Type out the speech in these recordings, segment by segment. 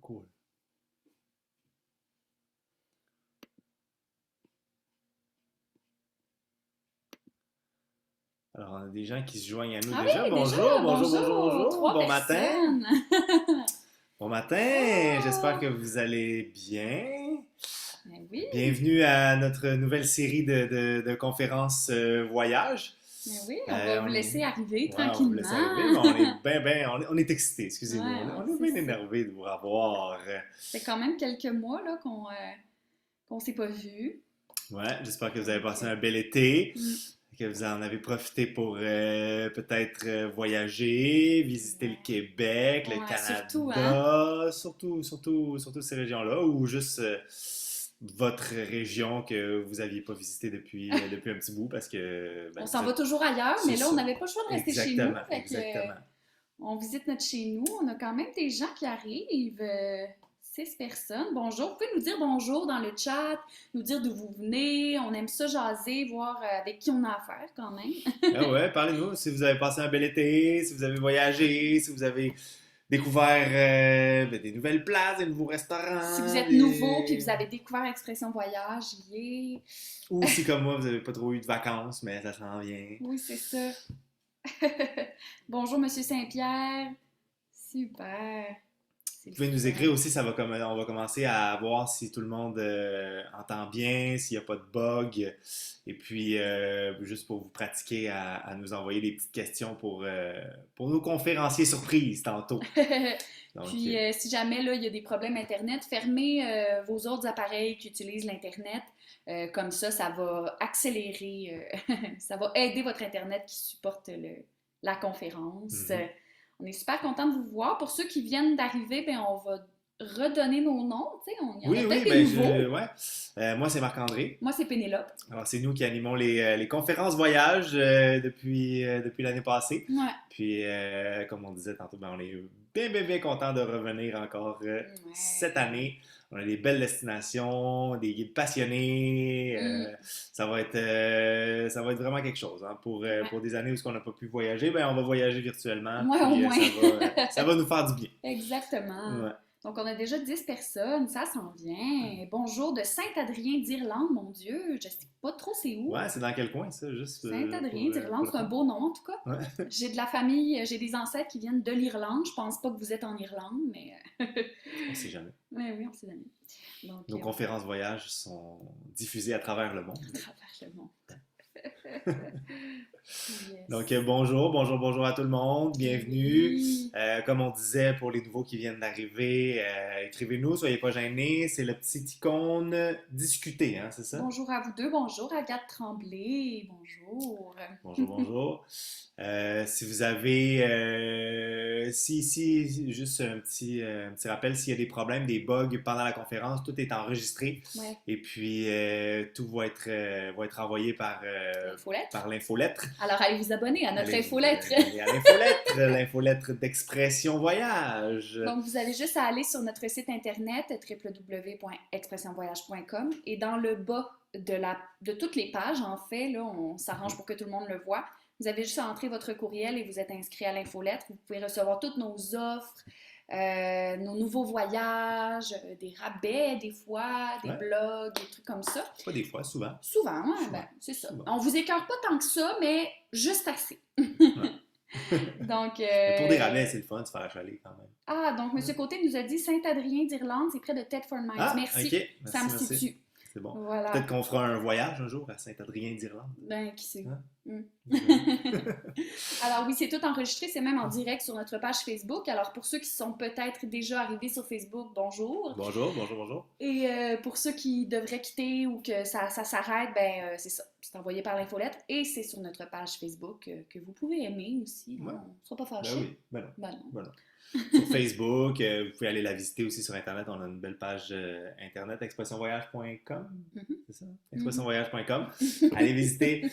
Cool. Alors, on a des gens qui se joignent à nous Ah déjà. oui, déjà, Bonjour, bonjour, bonjour, bonjour, bonjour. trois Bon matin. personnes. Bon matin. J'espère Oh, que vous allez bien. ben oui, Bienvenue à notre nouvelle série de conférences voyage. ben oui, on va vous On est, laisser arriver ouais, on vous laisse arriver, tranquillement. mais on est bien, on est excités, excusez-nous. Ouais, On non, est c'est bien ça. énervés de vous revoir. Ça fait quand même quelques mois là qu'on s'est pas vus. Ouais, j'espère que vous avez Donc, passé un bel été, mm, que vous en avez profité pour peut-être voyager, visiter le ouais, Québec, le ouais, surtout, hein. Canada, surtout ces régions-là, ou juste votre région que vous n'aviez pas visitée depuis un petit bout, parce que On ben, s'en vous va êtes... toujours ailleurs, C'est mais là, on ça. n'avait pas le choix de rester chez nous. Exactement, Fait que, exactement. on visite notre chez nous. On a quand même des gens qui arrivent. 6 personnes. Bonjour. Vous pouvez nous dire bonjour dans le chat, nous dire d'où vous venez. On aime ça jaser, voir avec qui on a affaire quand même. Ah ouais, parlez-nous si vous avez passé un bel été, si vous avez voyagé, si vous avez découvert ben, des nouvelles places, des nouveaux Si vous restaurants, êtes nouveau puis vous avez découvert l'expression voyage, yeah. ou si comme moi vous n'avez pas trop eu de vacances, mais ça s'en vient. Oui, c'est ça. Bonjour, Monsieur Saint-Pierre. Super. C'est Vous le pouvez nous fun. écrire aussi, on va commencer à voir si tout le monde entend bien, s'il n'y a pas de bug. Et puis, juste pour vous pratiquer à nous envoyer des petites questions pour nos conférenciers surprises tantôt. Donc, Puis, si jamais là, il y a des problèmes Internet, fermez vos autres appareils qui utilisent l'Internet. Comme ça va accélérer, ça va aider votre Internet qui supporte la conférence. mhm. On est super content de vous voir. Pour ceux qui viennent d'arriver, ben, on va redonner nos noms. Tu sais, il y en a Oui, peut-être oui, des nouveaux. ouais. Moi, c'est Marc-André. Moi, c'est Pénélope. Alors, c'est nous qui animons les conférences voyage depuis l'année passée. Ouais. Puis, comme on disait tantôt, ben, on est bien content de revenir encore cette Ouais. année. On a des belles destinations, des guides passionnés. Mm. Ça va être vraiment quelque chose. Hein. Ouais. Pour des années où on n'a pas pu voyager, ben, on va voyager virtuellement. Ouais, au Puis, moins. ça va nous faire du bien. Exactement. Ouais. Donc, on a déjà 10 personnes, ça s'en vient. Bonjour de Saint-Adrien d'Irlande, mon Dieu, je sais pas trop c'est où. Ouais, c'est dans quel coin, ça? Juste Saint-Adrien pour d'Irlande, le c'est un fun. beau nom en tout cas. Ouais. J'ai de la famille, j'ai des ancêtres qui viennent de l'Irlande. Je pense pas que vous êtes en Irlande, mais, On sait jamais. mais oui, on sait jamais. Donc, Nos conférences voyage sont diffusées à travers le monde. à travers le monde. Donc, Yes. bonjour à tout le monde, bienvenue. Oui. Comme on disait pour les nouveaux qui viennent d'arriver, écrivez-nous, soyez pas gênés, c'est le petit icône discuter, hein, c'est ça? Bonjour à vous deux, bonjour Agathe Tremblay, bonjour. Bonjour. Si vous avez, juste un petit rappel, s'il y a des problèmes, des bugs pendant la conférence, tout est enregistré Ouais, et puis tout va être envoyé l'infolettre. par l'infolettre. Alors, allez vous abonner à notre Allez, infolettre. allez à l'infolettre, l'infolettre d'Expression Voyage. Donc, vous avez juste à aller sur notre site internet www.expressionvoyage.com et dans le bas de toutes les pages, en fait, là, on s'arrange pour que tout le monde le voit. Vous avez juste à entrer votre courriel et vous êtes inscrit à l'infolettre. Vous pouvez recevoir toutes nos offres, nos nouveaux voyages, des rabais des fois, des Ouais, blogs, des trucs comme ça. pas des fois, souvent. Souvent, hein, ben, Souvent, c'est ça. souvent. On vous écœure pas tant que ça, mais juste assez. Ouais. Donc, Mais pour des rabais, c'est le fun de se faire achaler quand même. donc, Ouais. Monsieur Côté nous a dit Saint-Adrien d'Irlande, c'est près de Thetford Mines. Ah, Merci, ok, ça me merci. situe. C'est bon. Peut-être Voilà. qu'on fera un voyage un jour à Saint-Adrien d'Irlande. Ben, qui sait? Hein? Mm. Jamais. Alors oui, c'est tout enregistré, c'est même en direct sur notre page Facebook. Alors pour ceux qui sont peut-être déjà arrivés sur Facebook, bonjour. Bonjour. Et pour ceux qui devraient quitter ou que ça s'arrête, ben c'est ça. C'est envoyé par l'infolettre et c'est sur notre page Facebook que vous pouvez aimer aussi. Ouais. On ne sera pas Ben fâchés. oui, ben non. Ben non. Ben non. Sur Facebook, vous pouvez aller la visiter aussi sur Internet. On a une belle page Internet, expressionvoyage.com. Mhm. C'est ça? Mhm. Expressionvoyage.com. Allez visiter.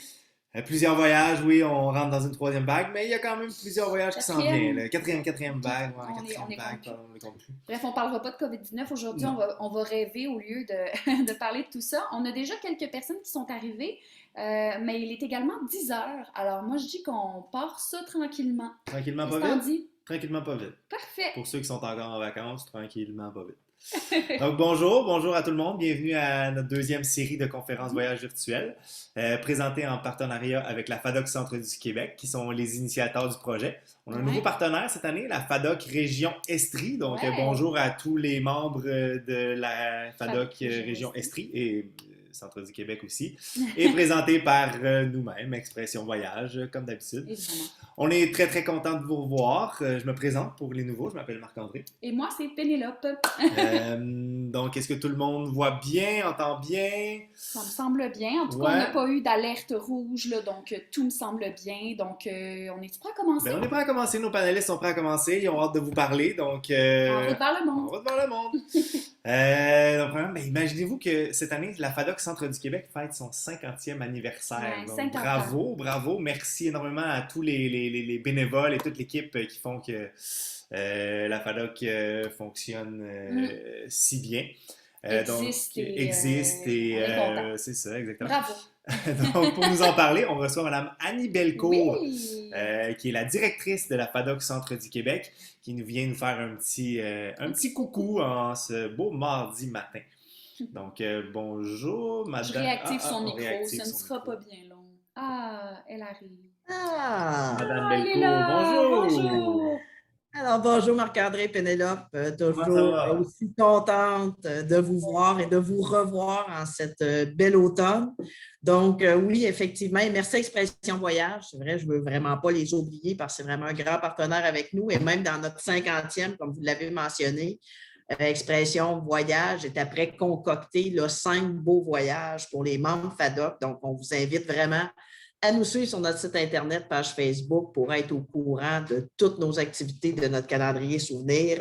Plusieurs voyages, oui, on rentre dans une troisième vague, mais il y a quand même plusieurs voyages qui s'en viennent. Là. Quatrième Ok. vague, On est quatrième vague, compris. on les compte plus. Bref, on ne parlera pas de COVID-19 aujourd'hui, Non. on va rêver au lieu de, de parler de tout ça. On a déjà quelques personnes qui sont arrivées, mais il est également 10 heures. Alors moi, je dis qu'on part ça tranquillement. Tranquillement, Qu'est-ce pas que t'en vite. dis? Tranquillement pas vite. Parfait. Pour ceux qui sont encore en vacances, tranquillement pas vite. Donc bonjour à tout le monde. Bienvenue à notre deuxième série de conférences voyage virtuelles, présentée en partenariat avec la FADOC Centre du Québec, qui sont les initiateurs du projet. On a un nouveau Ouais. partenaire cette année, la FADOC Région Estrie. Donc Ouais. bonjour à tous les membres de la FADOC Région Région Estrie. Estrie et Centre du Québec aussi, et présenté par nous-mêmes, Expression Voyage, comme d'habitude. Évidemment. On est très très content de vous revoir. Je me présente pour les nouveaux, je m'appelle Marc-André. Et moi, c'est Pénélope. Donc, est-ce que tout le monde voit bien, entend bien? Ça me semble bien. En tout cas, on Ouais. n'a pas eu d'alerte rouge, là, donc tout me semble bien. Donc, on est-tu prêt à commencer? Ben, on est prêt à commencer, nos panélistes sont prêts à commencer, ils ont hâte de vous parler, donc En route vers le en monde. route vers le monde. Donc, premièrement, ben, imaginez-vous que cette année, la FADOC Centre du Québec fête son 50e anniversaire. Ouais, Donc, 50 ans. bravo, merci énormément à tous les bénévoles et toute l'équipe qui font que la FADOC fonctionne si bien. Existe donc, et, existe on est content. c'est ça, exactement. Bravo. Donc, pour nous en parler, on reçoit Mme Annie Bellecour, Oui. qui est la directrice de la FADOC Centre du Québec, qui nous vient nous faire un petit coucou en ce beau mardi matin. Donc, bonjour, madame. Je réactive son on micro, réactive ça ne son sera micro. pas bien long. Ah, elle arrive. Ah! Madame Ah, elle est Bellecour, là! bonjour! Bonjour! Alors, bonjour Marc-André, Pénélope, Comment ça toujours va? aussi contente de vous voir et de vous revoir en cette belle automne. Donc, oui, effectivement, et merci à Expression Voyage. C'est vrai, je ne veux vraiment pas les oublier parce que c'est vraiment un grand partenaire avec nous et même dans notre 50e, comme vous l'avez mentionné, Expression Voyage est après concocter là, 5 beaux voyages pour les membres FADOC. Donc, on vous invite vraiment à nous suivre sur notre site Internet, page Facebook, pour être au courant de toutes nos activités de notre calendrier souvenir.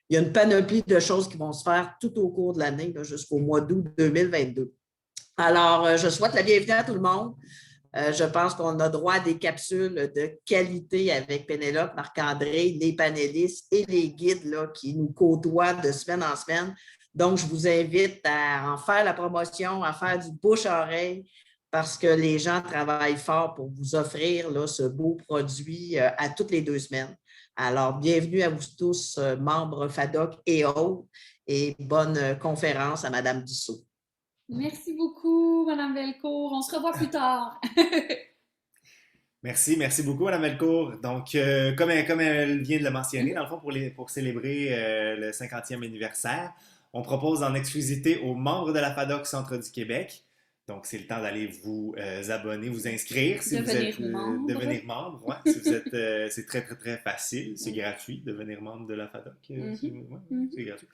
Il y a une panoplie de choses qui vont se faire tout au cours de l'année, jusqu'au mois d'août 2022. Alors, je souhaite la bienvenue à tout le monde. Je pense qu'on a droit à des capsules de qualité avec Pénélope, Marc-André, les panélistes et les guides là, qui nous côtoient de semaine en semaine. Donc, je vous invite à en faire la promotion, à faire du bouche-oreille, parce que les gens travaillent fort pour vous offrir là, ce beau produit à toutes les 2 semaines. Alors, bienvenue à vous tous, membres FADOC et autres, et bonne conférence à Mme Dussault. Merci beaucoup, Madame Bellecour. On se revoit plus tard. Merci beaucoup, Mme Bellecour. Donc, comme elle vient de le mentionner, dans le fond, pour célébrer le 50e anniversaire, on propose en exclusivité aux membres de la FADOC Centre du Québec. Donc, c'est le temps d'aller vous abonner, vous inscrire si Devenir vous êtes membre. devenir membre. Ouais, si vous êtes, c'est très très très facile, c'est gratuit devenir membre de la FADOC. C'est gratuit.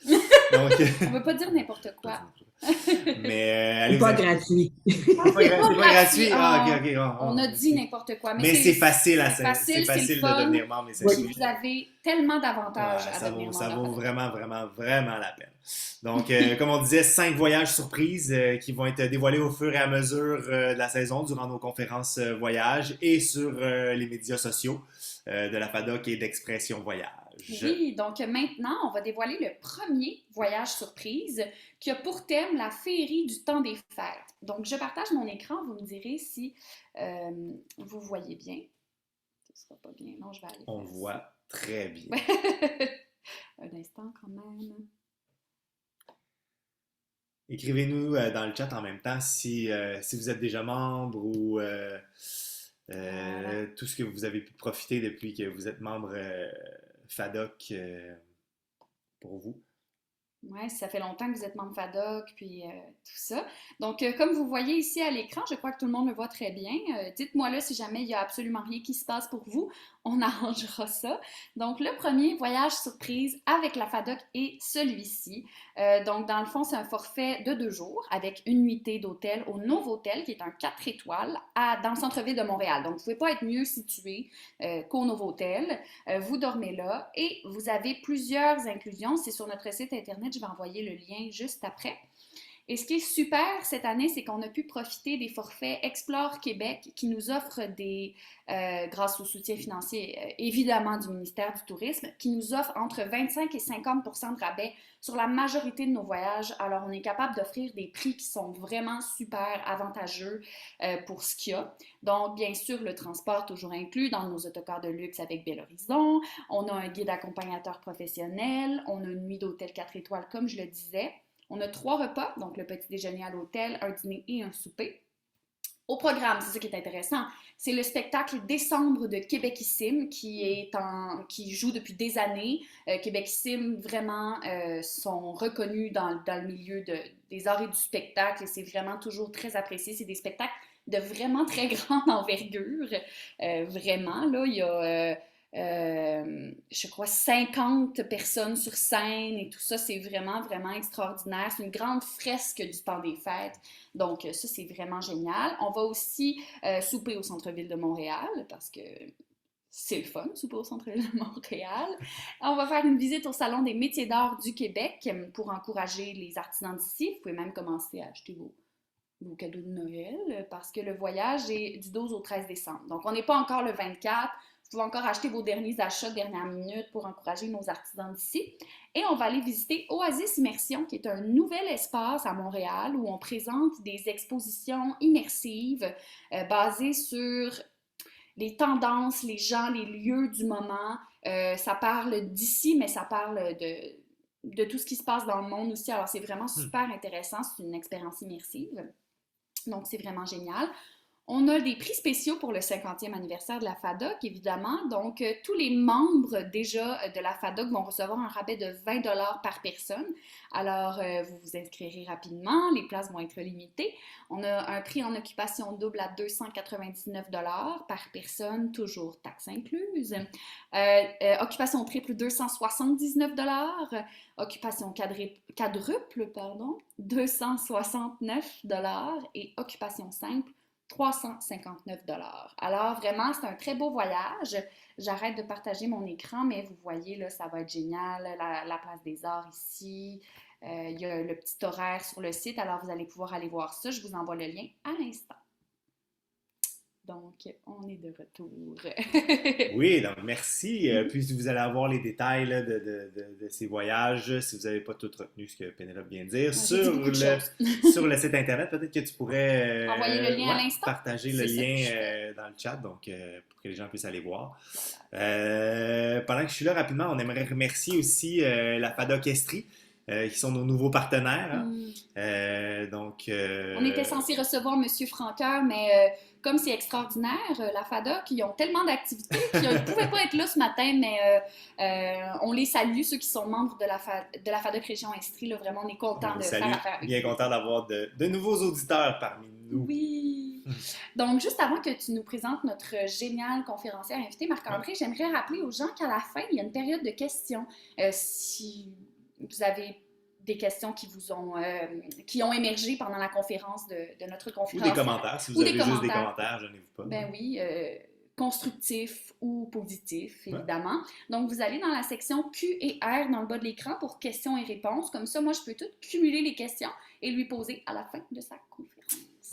Donc, On ne veut pas dire n'importe quoi. mais C'est pas gratuit. C'est pas gratuit. Ah, ok. On a dit n'importe quoi. Mais c'est facile c'est de fun. devenir membre. Puis vous avez tellement d'avantages à devenir membre. Ça vaut vraiment la peine. Donc, comme on disait, 5 voyages surprises qui vont être dévoilés au fur et à mesure de la saison durant nos conférences voyages et sur les médias sociaux de la FADOC et d'Expression Voyage. Oui, donc maintenant, on va dévoiler le premier voyage surprise qui a pour thème la féerie du temps des fêtes. Donc, je partage mon écran, vous me direz si vous voyez bien. Ce sera pas bien, non, je vais aller. On voit très bien. Un instant quand même. Écrivez-nous dans le chat en même temps si vous êtes déjà membre ou tout ce que vous avez pu profiter depuis que vous êtes membre FADOC pour vous. Oui, ça fait longtemps que vous êtes membre FADOC, puis tout ça. Donc, comme vous voyez ici à l'écran, je crois que tout le monde le voit très bien. Dites-moi là si jamais il n'y a absolument rien qui se passe pour vous. On arrangera ça. Donc, le premier voyage surprise avec la FADOC est celui-ci. Donc, dans le fond, c'est un forfait de 2 jours avec une nuitée d'hôtel au Novotel, qui est un 4 étoiles dans le centre-ville de Montréal. Donc, vous ne pouvez pas être mieux situé qu'au Novotel. Vous dormez là et vous avez plusieurs inclusions. C'est sur notre site Internet. Je vais envoyer le lien juste après. Et ce qui est super cette année, c'est qu'on a pu profiter des forfaits Explore Québec qui nous offrent grâce au soutien financier évidemment du ministère du Tourisme, qui nous offrent entre 25 et 50 de rabais sur la majorité de nos voyages. Alors, on est capable d'offrir des prix qui sont vraiment super avantageux pour ce qu'il y a. Donc, bien sûr, le transport toujours inclus dans nos autocars de luxe avec Bel Horizon. On a un guide accompagnateur professionnel. On a une nuit d'hôtel 4 étoiles, comme je le disais. On a 3 repas, donc le petit déjeuner à l'hôtel, un dîner et un souper. Au programme, c'est ça qui est intéressant, c'est le spectacle Décembre de Québecissime qui joue depuis des années. Québecissime, vraiment, sont reconnus dans le milieu des arts et du spectacle et c'est vraiment toujours très apprécié. C'est des spectacles de vraiment très grande envergure. Vraiment, là, il y a... je crois 50 personnes sur scène et tout ça, c'est vraiment, vraiment extraordinaire. C'est une grande fresque du temps des fêtes. Donc, ça, c'est vraiment génial. On va aussi souper au centre-ville de Montréal parce que c'est le fun, souper au centre-ville de Montréal. On va faire une visite au Salon des métiers d'art du Québec pour encourager les artisans d'ici. Vous pouvez même commencer à acheter vos cadeaux de Noël parce que le voyage est du 12 au 13 décembre. Donc, on n'est pas encore le 24. Vous pouvez encore acheter vos derniers achats de dernière minute pour encourager nos artisans d'ici. Et on va aller visiter Oasis Immersion, qui est un nouvel espace à Montréal où on présente des expositions immersives basées sur les tendances, les gens, les lieux du moment. Ça parle d'ici, mais ça parle de tout ce qui se passe dans le monde aussi. Alors, c'est vraiment super intéressant. C'est une expérience immersive. Donc, c'est vraiment génial. On a des prix spéciaux pour le 50e anniversaire de la FADOC, évidemment. Donc, tous les membres déjà de la FADOC vont recevoir un rabais de 20 par personne. Alors, vous vous inscrirez rapidement. Les places vont être limitées. On a un prix en occupation double à 299 par personne, toujours taxes incluses. Occupation triple, 279 Occupation quadruple, 269 et occupation simple, 359 Alors, vraiment, c'est un très beau voyage. J'arrête de partager mon écran, mais vous voyez, là, ça va être génial. La place des arts ici. Il y a le petit horaire sur le site, alors vous allez pouvoir aller voir ça. Je vous envoie le lien à l'instant. Donc, on est de retour. Oui, donc merci. Puis vous allez avoir les détails là, de ces voyages, si vous n'avez pas tout retenu ce que Pénélope vient de dire, sur le site internet. Peut-être que tu pourrais envoyer le lien à l'instant. Partager le lien dans le chat donc, pour que les gens puissent aller voir. Pendant que je suis là, rapidement, on aimerait remercier aussi la FADOC Estrie. Qui sont nos nouveaux partenaires. Hein? On était censé recevoir M. Franqueur, mais comme c'est extraordinaire, la FADOC, ils ont tellement d'activités qu'ils ne pouvaient pas être là ce matin, mais on les salue, ceux qui sont membres de la FADOC Région Estrie. Là, vraiment, on est contents de faire affaire avec bien content d'avoir de nouveaux auditeurs parmi nous. Oui! Donc, juste avant que tu nous présentes notre génial conférencière invité, Marc-André, j'aimerais rappeler aux gens qu'à la fin, il y a une période de questions. Si vous avez des questions qui ont émergé pendant la conférence de notre conférence. Ou des commentaires. Si vous avez juste des commentaires, gênez-vous pas. Ben oui, constructifs ou positifs, évidemment. Donc, vous allez dans la section Q et R dans le bas de l'écran pour questions et réponses. Comme ça, moi, je peux tout cumuler les questions et lui poser à la fin de sa conférence.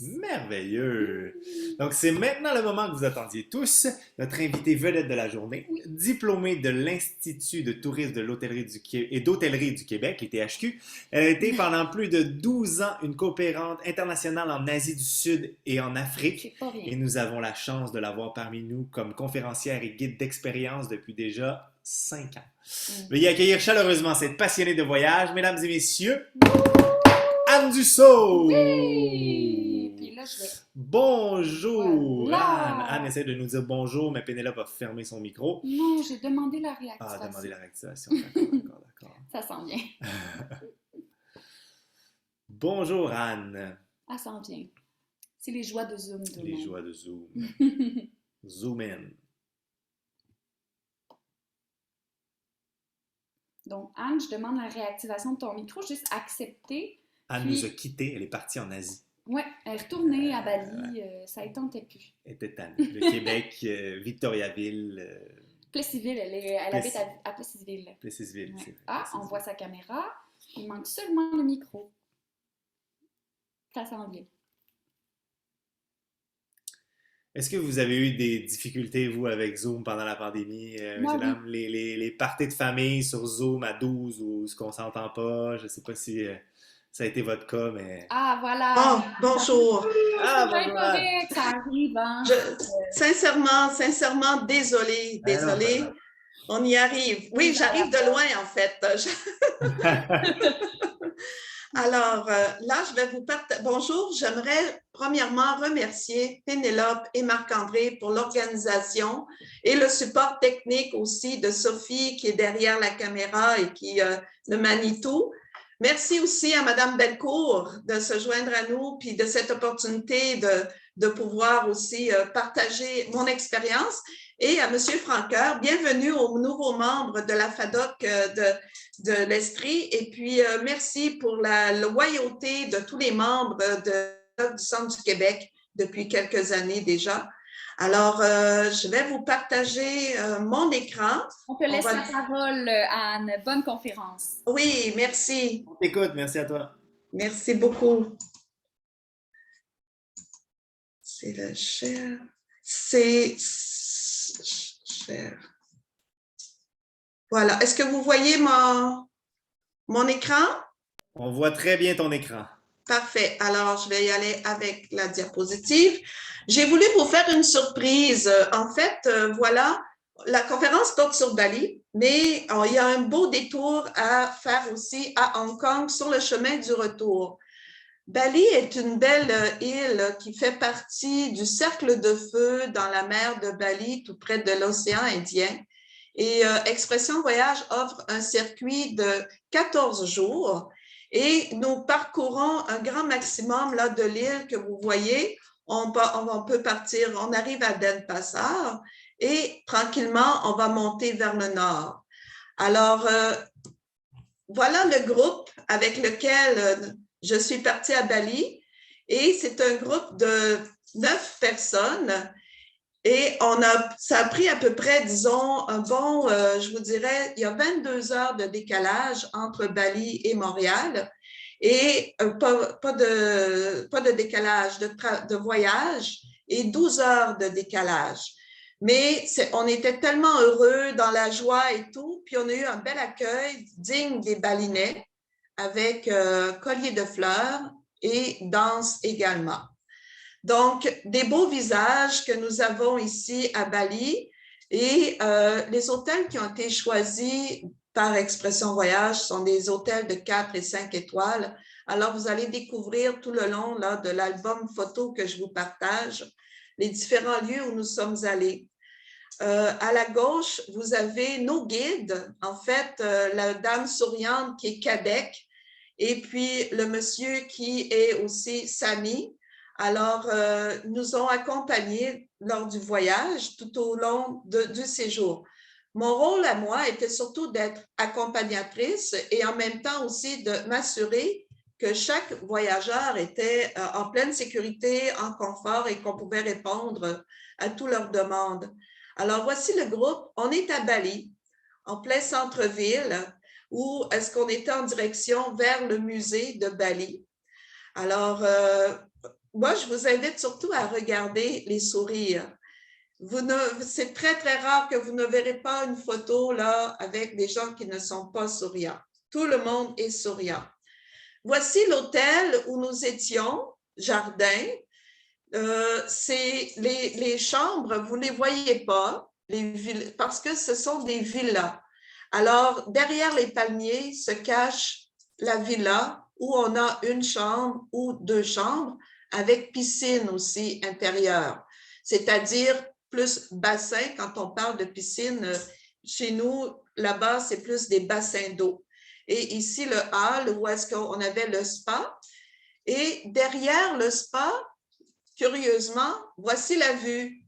Merveilleux! Donc, c'est maintenant le moment que vous attendiez tous. Notre invité vedette de la journée, diplômée de l'Institut de tourisme de l'hôtellerie et d'hôtellerie du Québec, les THQ. Elle a été pendant plus de 12 ans une coopérante internationale en Asie du Sud et en Afrique. Et nous avons la chance de l'avoir parmi nous comme conférencière et guide d'expérience depuis déjà 5 ans. Veuillez accueillir chaleureusement cette passionnée de voyage, mesdames et messieurs, Anne Dussault! Oui! Bonjour! Voilà. Anne essaie de nous dire bonjour, mais Pénélope a fermé son micro. Non, j'ai demandé la réactivation. Ah, demandé la réactivation. D'accord. Ça s'en vient. Bonjour, Anne. Ah, ça s'en vient. C'est les joies de Zoom. Les joies de Zoom. Zoom in. Donc, Anne, je demande la réactivation de ton micro. Juste accepter. Anne nous a quittés. Elle est partie en Asie. Oui, elle est retournée à Bali, ça ne tentait plus. Elle était tannée. Le Québec, Victoriaville. Plessisville, elle habite à Plessisville. Plessisville, ouais. c'est vrai. Ah, on voit sa caméra. Il manque seulement le micro. Ça s'en vient. Est-ce que vous avez eu des difficultés, vous, avec Zoom pendant la pandémie, Moi, oui. mesdames? Les parties de famille sur Zoom à 12 ou ce qu'on s'entend pas, je ne sais pas si ça a été votre cas, mais... Ah, voilà. Oh, bonjour. Ah, C'est bien bonjour Anne! correct, ça arrive, hein. Je, sincèrement, désolée, Ah non, désolée. On y arrive. Oui, j'arrive de loin, en fait. Alors, là, je vais vous partager. Bonjour, j'aimerais premièrement remercier Pénélope et Marc-André pour l'organisation et le support technique aussi de Sophie qui est derrière la caméra et qui le manie tout. Merci aussi à Madame Belcourt de se joindre à nous puis de cette opportunité de pouvoir aussi partager mon expérience et à Monsieur Franqueur, bienvenue aux nouveaux membres de la FADOC de l'Estrie et puis merci pour la loyauté de tous les membres du Centre du Québec depuis quelques années déjà. Alors, je vais vous partager mon écran. On te laisse la parole, Anne. Bonne conférence. Oui, merci. On t'écoute, merci à toi. Merci beaucoup. C'est le share. C'est share. Voilà. Est-ce que vous voyez mon écran? On voit très bien ton écran. Parfait. Alors, je vais y aller avec la diapositive. J'ai voulu vous faire une surprise. En fait, voilà, la conférence porte sur Bali, mais il y a un beau détour à faire aussi à Hong Kong sur le chemin du retour. Bali est une belle île qui fait partie du cercle de feu dans la mer de Bali, tout près de l'océan Indien. Et Expression Voyage offre un circuit de 14 jours et nous parcourons un grand maximum là, de l'île que vous voyez. On peut partir, on arrive à Denpasar et tranquillement, on va monter vers le nord. Alors, voilà le groupe avec lequel je suis partie à Bali et c'est un groupe de 9 personnes et ça a pris à peu près, disons, un bon, je vous dirais, il y a 22 heures de décalage entre Bali et Montréal et pas de décalage de voyage et 12 heures de décalage. Mais on était tellement heureux dans la joie et tout, puis on a eu un bel accueil digne des Balinais avec collier de fleurs et danse également. Donc, des beaux visages que nous avons ici à Bali et les hôtels qui ont été choisis par Expression Voyage sont des hôtels de 4 et 5 étoiles. Alors, vous allez découvrir tout le long là, de l'album photo que je vous partage les différents lieux où nous sommes allés. À la gauche, vous avez nos guides, en fait, la dame souriante qui est Québec et puis le monsieur qui est aussi Samy. Alors, nous ont accompagnés lors du voyage tout au long du séjour. Mon rôle à moi était surtout d'être accompagnatrice et en même temps aussi de m'assurer que chaque voyageur était en pleine sécurité, en confort et qu'on pouvait répondre à toutes leurs demandes. Alors, voici le groupe. On est à Bali, en plein centre-ville, où est-ce qu'on était en direction vers le musée de Bali. Alors, moi, je vous invite surtout à regarder les sourires. C'est très, très rare que vous ne verrez pas une photo là avec des gens qui ne sont pas souriants. Tout le monde est souriant. Voici l'hôtel où nous étions, jardin. C'est les chambres, vous ne les voyez pas parce que ce sont des villas. Alors, derrière les palmiers se cache la villa où on a une chambre ou 2 chambres avec piscine aussi intérieure, c'est-à-dire plus bassin. Quand on parle de piscine, chez nous, là-bas, c'est plus des bassins d'eau. Et ici, le hall où est-ce qu'on avait le spa. Et derrière le spa, curieusement, voici la vue.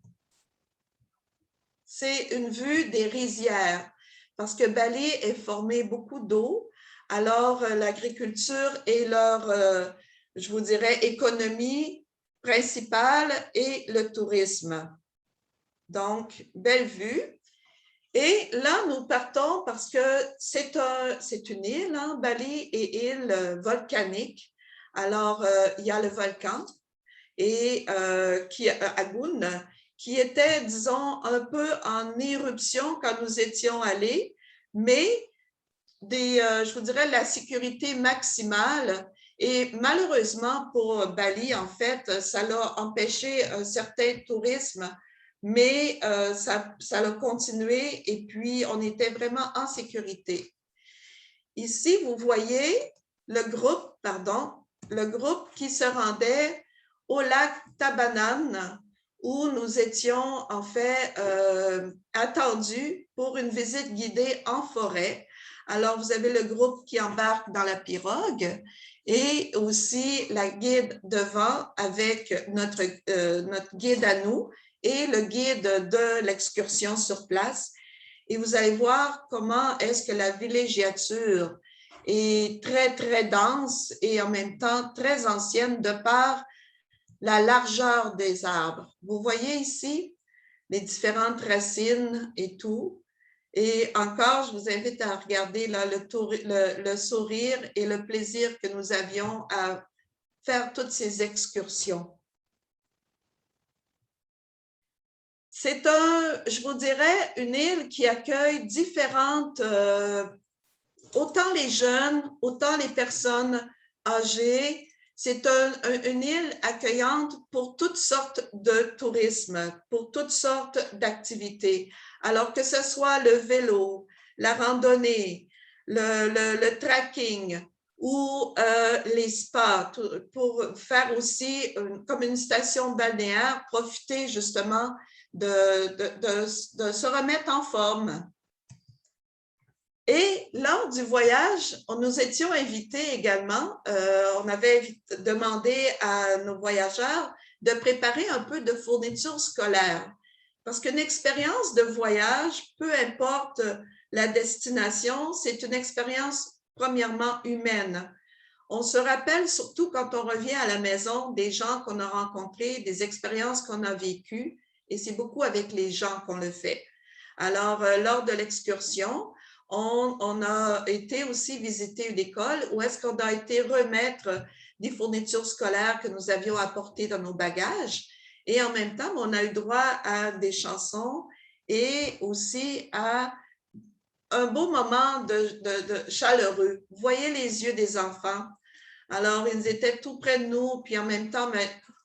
C'est une vue des rizières parce que Bali est formé beaucoup d'eau. Alors, l'agriculture est leur, je vous dirais, économie principale et le tourisme. Donc, belle vue. Et là, nous partons parce que c'est une île, hein, Bali est île volcanique. Alors, il y a le volcan et Agun, qui était, disons, un peu en éruption quand nous étions allés, mais je vous dirais, la sécurité maximale. Et malheureusement pour Bali, en fait, ça l'a empêché un certain tourisme, mais ça a continué et puis on était vraiment en sécurité. Ici, vous voyez le groupe qui se rendait au lac Tabanan, où nous étions en fait attendus pour une visite guidée en forêt. Alors, vous avez le groupe qui embarque dans la pirogue et aussi la guide devant avec notre guide à nous et le guide de l'excursion sur place. Et vous allez voir comment est-ce que la villégiature est très, très dense et en même temps très ancienne de par la largeur des arbres. Vous voyez ici les différentes racines et tout. Et encore, je vous invite à regarder là, le sourire et le plaisir que nous avions à faire toutes ces excursions. C'est je vous dirais, une île qui accueille différentes, autant les jeunes, autant les personnes âgées. C'est une île accueillante pour toutes sortes de tourisme, pour toutes sortes d'activités. Alors que ce soit le vélo, la randonnée, le trekking ou les spas, pour faire aussi comme une station balnéaire, profiter justement de se remettre en forme. Et lors du voyage, nous étions invités également, on avait demandé à nos voyageurs de préparer un peu de fourniture scolaire. Parce qu'une expérience de voyage, peu importe la destination, c'est une expérience premièrement humaine. On se rappelle surtout quand on revient à la maison des gens qu'on a rencontrés, des expériences qu'on a vécues, et c'est beaucoup avec les gens qu'on le fait. Alors, lors de l'excursion, on a été aussi visiter une école où est-ce qu'on a été remettre des fournitures scolaires que nous avions apportées dans nos bagages. Et en même temps, on a eu droit à des chansons et aussi à un beau moment de chaleureux. Vous voyez les yeux des enfants. Alors, ils étaient tout près de nous, puis en même temps,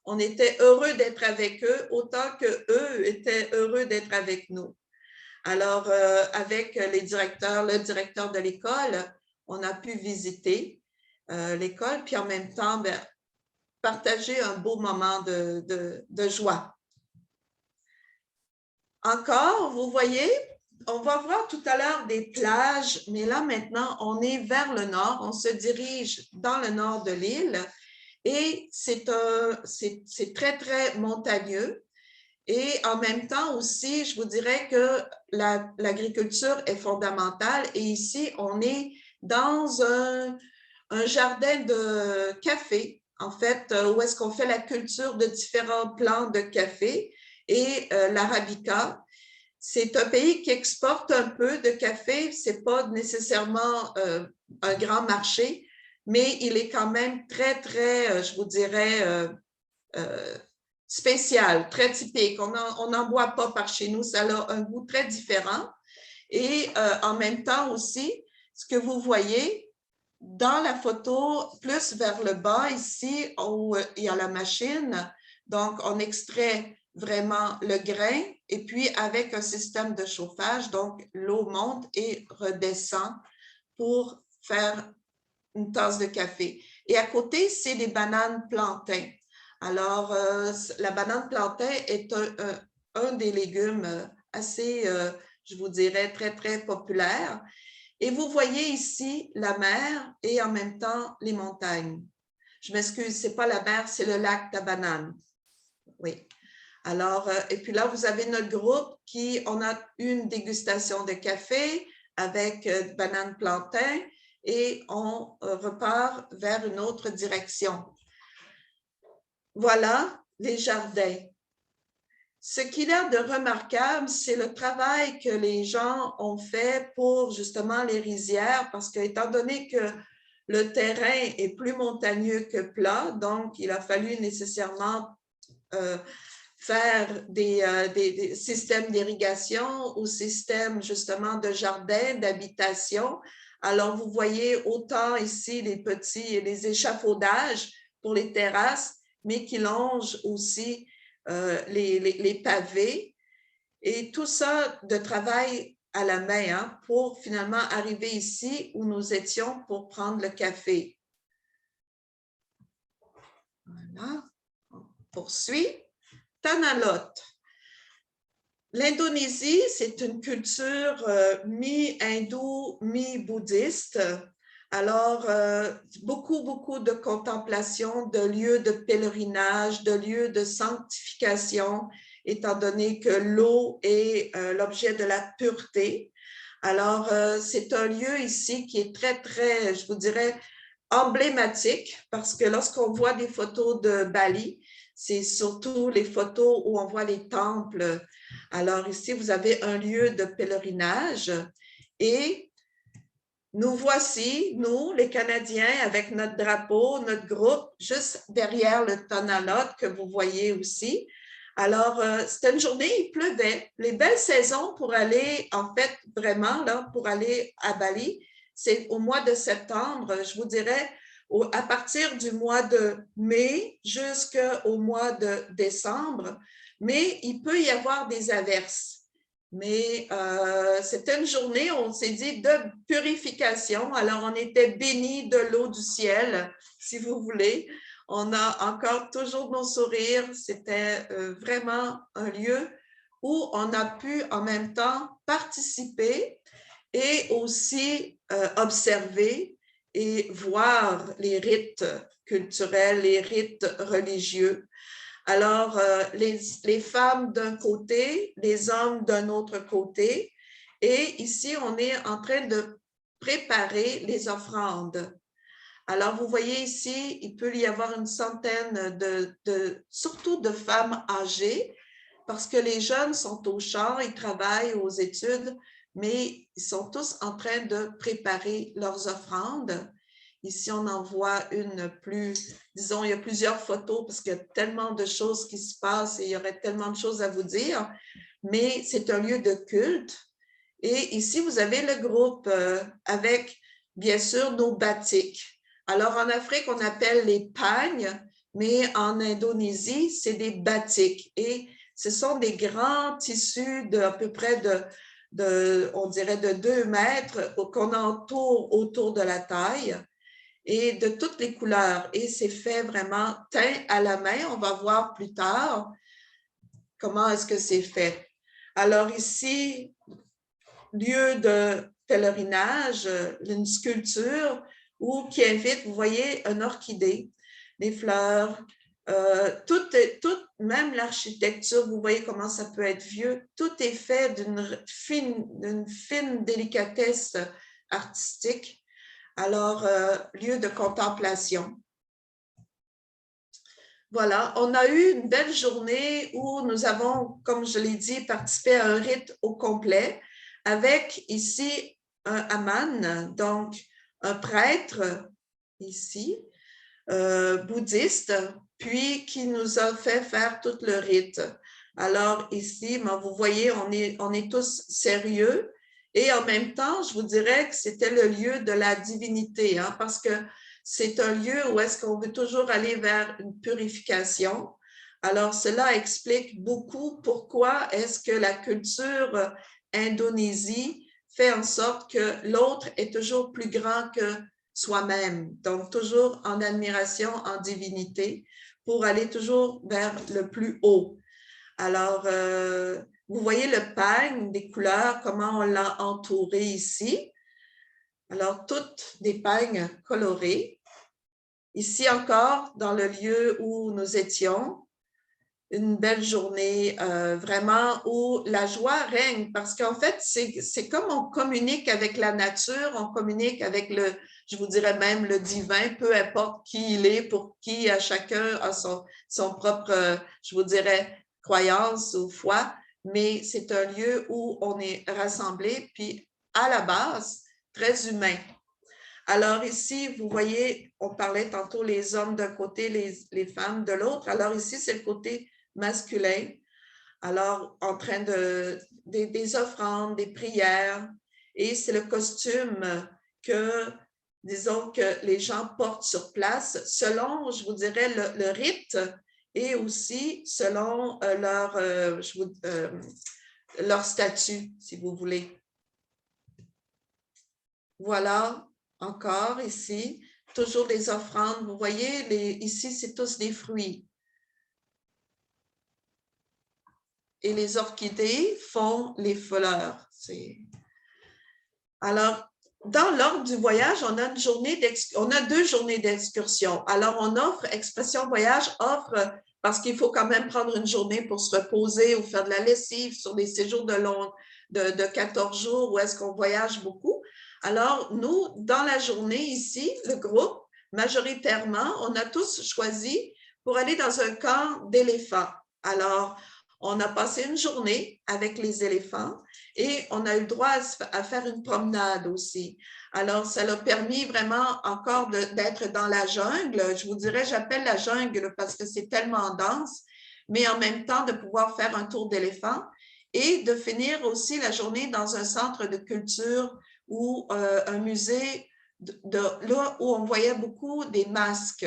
on était heureux d'être avec eux, autant qu'eux étaient heureux d'être avec nous. Alors, avec le directeur de l'école, on a pu visiter l'école, puis en même temps, partager un beau moment de joie. Encore, vous voyez, on va voir tout à l'heure des plages, mais là maintenant, on est vers le nord, on se dirige dans le nord de l'île et c'est très, très montagneux. Et en même temps aussi, je vous dirais que l'agriculture est fondamentale et ici, on est dans un jardin de café, en fait, où est-ce qu'on fait la culture de différents plants de café et l'arabica. C'est un pays qui exporte un peu de café, ce n'est pas nécessairement un grand marché, mais il est quand même très, très, je vous dirais, spécial, très typique. On n'en boit pas par chez nous, ça a un goût très différent. Et en même temps aussi, ce que vous voyez dans la photo, plus vers le bas ici, où il y a la machine, donc on extrait vraiment le grain et puis avec un système de chauffage, donc l'eau monte et redescend pour faire une tasse de café. Et à côté, c'est des bananes plantains. Alors, la banane plantain est un des légumes assez, je vous dirais, très, très populaire. Et vous voyez ici la mer et en même temps les montagnes. Je m'excuse, ce n'est pas la mer, c'est le lac Tabanan. Oui. Alors, et puis là, vous avez notre groupe on a une dégustation de café avec banane plantain et on repart vers une autre direction. Voilà les jardins. Ce qu'il y a de remarquable, c'est le travail que les gens ont fait pour justement les rizières, parce que étant donné que le terrain est plus montagneux que plat, donc il a fallu nécessairement faire des systèmes d'irrigation ou systèmes justement de jardins, d'habitation. Alors, vous voyez autant ici les échafaudages pour les terrasses, mais qui longent aussi les pavés. Et tout ça de travail à la main, hein, pour finalement arriver ici où nous étions pour prendre le café. Voilà, on poursuit. Tanalot. L'Indonésie, c'est une culture mi-hindoue, mi-bouddhiste. Alors, beaucoup de contemplation, de lieux de pèlerinage, de lieux de sanctification, étant donné que l'eau est l'objet de la pureté. Alors, c'est un lieu ici qui est très, très, je vous dirais, emblématique, parce que lorsqu'on voit des photos de Bali, c'est surtout les photos où on voit les temples. Alors ici, vous avez un lieu de pèlerinage et nous voici, nous, les Canadiens, avec notre drapeau, notre groupe, juste derrière le Tanalot que vous voyez aussi. Alors, c'était une journée, il pleuvait. Les belles saisons pour aller, en fait, vraiment, là, pour aller à Bali, c'est au mois de septembre, je vous dirais, à partir du mois de mai jusqu'au mois de décembre, mais il peut y avoir des averses. Mais c'était une journée, on s'est dit, de purification. Alors, on était bénis de l'eau du ciel, si vous voulez. On a encore toujours nos sourires. C'était vraiment un lieu où on a pu en même temps participer et aussi observer et voir les rites culturels, les rites religieux. Alors, les femmes d'un côté, les hommes d'un autre côté. Et ici, on est en train de préparer les offrandes. Alors, vous voyez ici, il peut y avoir une centaine surtout de femmes âgées, parce que les jeunes sont au champ, ils travaillent aux études, mais ils sont tous en train de préparer leurs offrandes. Ici, on en voit une plus, disons, il y a plusieurs photos parce qu'il y a tellement de choses qui se passent et il y aurait tellement de choses à vous dire, mais c'est un lieu de culte. Et ici, vous avez le groupe avec, bien sûr, nos batiks. Alors, en Afrique, on appelle les pagnes, mais en Indonésie, c'est des batiks. Et ce sont des grands tissus d'à peu près on dirait de 2 mètres qu'on entoure autour de la taille et de toutes les couleurs. Et c'est fait vraiment teint à la main. On va voir plus tard comment est-ce que c'est fait. Alors ici, lieu de pèlerinage, une sculpture qui invite, vous voyez, une orchidée, des fleurs, même l'architecture, vous voyez comment ça peut être vieux, tout est fait d'une fine délicatesse artistique. Alors, lieu de contemplation. Voilà, on a eu une belle journée où nous avons, comme je l'ai dit, participé à un rite au complet avec ici un haman, donc un prêtre ici, bouddhiste, puis qui nous a fait faire tout le rite. Alors ici, vous voyez, on est tous sérieux et en même temps, je vous dirais que c'était le lieu de la divinité, hein, parce que c'est un lieu où est-ce qu'on veut toujours aller vers une purification. Alors, cela explique beaucoup pourquoi est-ce que la culture Indonésie fait en sorte que l'autre est toujours plus grand que soi-même, donc toujours en admiration, en divinité, pour aller toujours vers le plus haut. Alors, vous voyez le pagne des couleurs, comment on l'a entouré ici. Alors, toutes des pagnes colorées. Ici encore, dans le lieu où nous étions, une belle journée, vraiment, où la joie règne, parce qu'en fait, c'est comme on communique avec la nature, on communique avec je vous dirais même le divin, peu importe qui il est, pour qui à chacun a son propre, je vous dirais, croyance ou foi, mais c'est un lieu où on est rassemblés, puis à la base, très humain. Alors ici, vous voyez, on parlait tantôt les hommes d'un côté, les femmes de l'autre. Alors ici, c'est le côté masculin. Alors, en train des offrandes, des prières. Et c'est le costume que, disons, que les gens portent sur place selon, je vous dirais, le rite et aussi selon leur statut, si vous voulez. Voilà, encore ici, toujours des offrandes. Vous voyez, ici, c'est tous des fruits. Et les orchidées font les fleurs. Alors, dans l'ordre du voyage, on a 2 journées d'excursion. Alors, on offre, Expression Voyage offre, parce qu'il faut quand même prendre une journée pour se reposer ou faire de la lessive sur des séjours de 14 jours où est-ce qu'on voyage beaucoup. Alors, nous, dans la journée ici, le groupe, majoritairement, on a tous choisi pour aller dans un camp d'éléphants. Alors, on a passé une journée avec les éléphants et on a eu le droit à faire une promenade aussi. Alors, ça l'a permis vraiment encore d'être dans la jungle. Je vous dirais, j'appelle la jungle parce que c'est tellement dense, mais en même temps de pouvoir faire un tour d'éléphant et de finir aussi la journée dans un centre de culture ou un musée là où on voyait beaucoup des masques.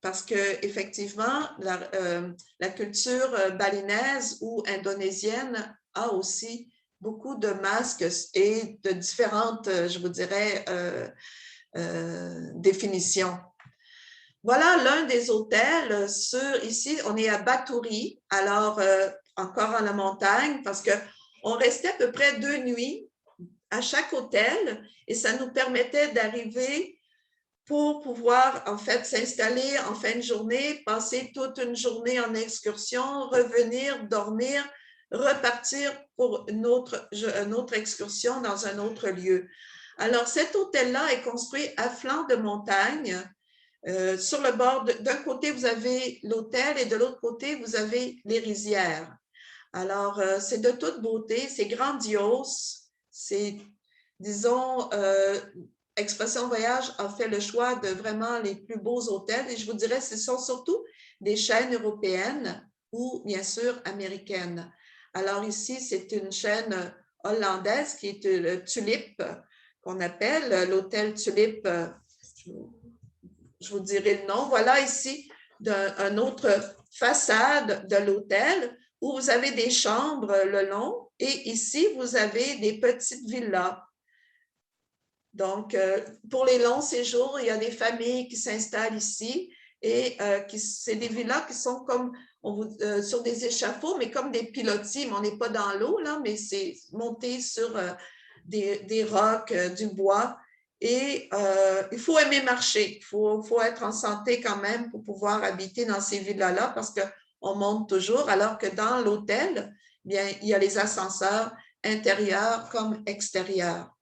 Parce qu'effectivement, la culture balinaise ou indonésienne a aussi beaucoup de masques et de différentes, je vous dirais, définitions. Voilà l'un des hôtels. Ici, on est à Baturi, alors encore en la montagne, parce qu'on restait à peu près 2 nuits à chaque hôtel et ça nous permettait d'arriver pour pouvoir en fait s'installer en fin de journée, passer toute une journée en excursion, revenir, dormir, repartir pour une autre excursion dans un autre lieu. Alors, cet hôtel-là est construit à flanc de montagne. Sur le bord, d'un côté, vous avez l'hôtel et de l'autre côté, vous avez les rizières. Alors, c'est de toute beauté, c'est grandiose, c'est, disons, Expression Voyage a fait le choix de vraiment les plus beaux hôtels et je vous dirais ce sont surtout des chaînes européennes ou bien sûr américaines. Alors ici, c'est une chaîne hollandaise qui est le Tulip, qu'on appelle l'hôtel Tulip. Je vous dirai le nom. Voilà ici une autre façade de l'hôtel où vous avez des chambres le long et ici, vous avez des petites villas. Donc, pour les longs séjours, il y a des familles qui s'installent ici et c'est des villas qui sont comme sur des échafauds, mais comme des pilotis, mais on n'est pas dans l'eau, là, mais c'est monté sur des rocs, du bois. Et il faut aimer marcher, il faut être en santé quand même pour pouvoir habiter dans ces villas-là parce qu'on monte toujours, alors que dans l'hôtel, bien, il y a les ascenseurs intérieurs comme extérieurs.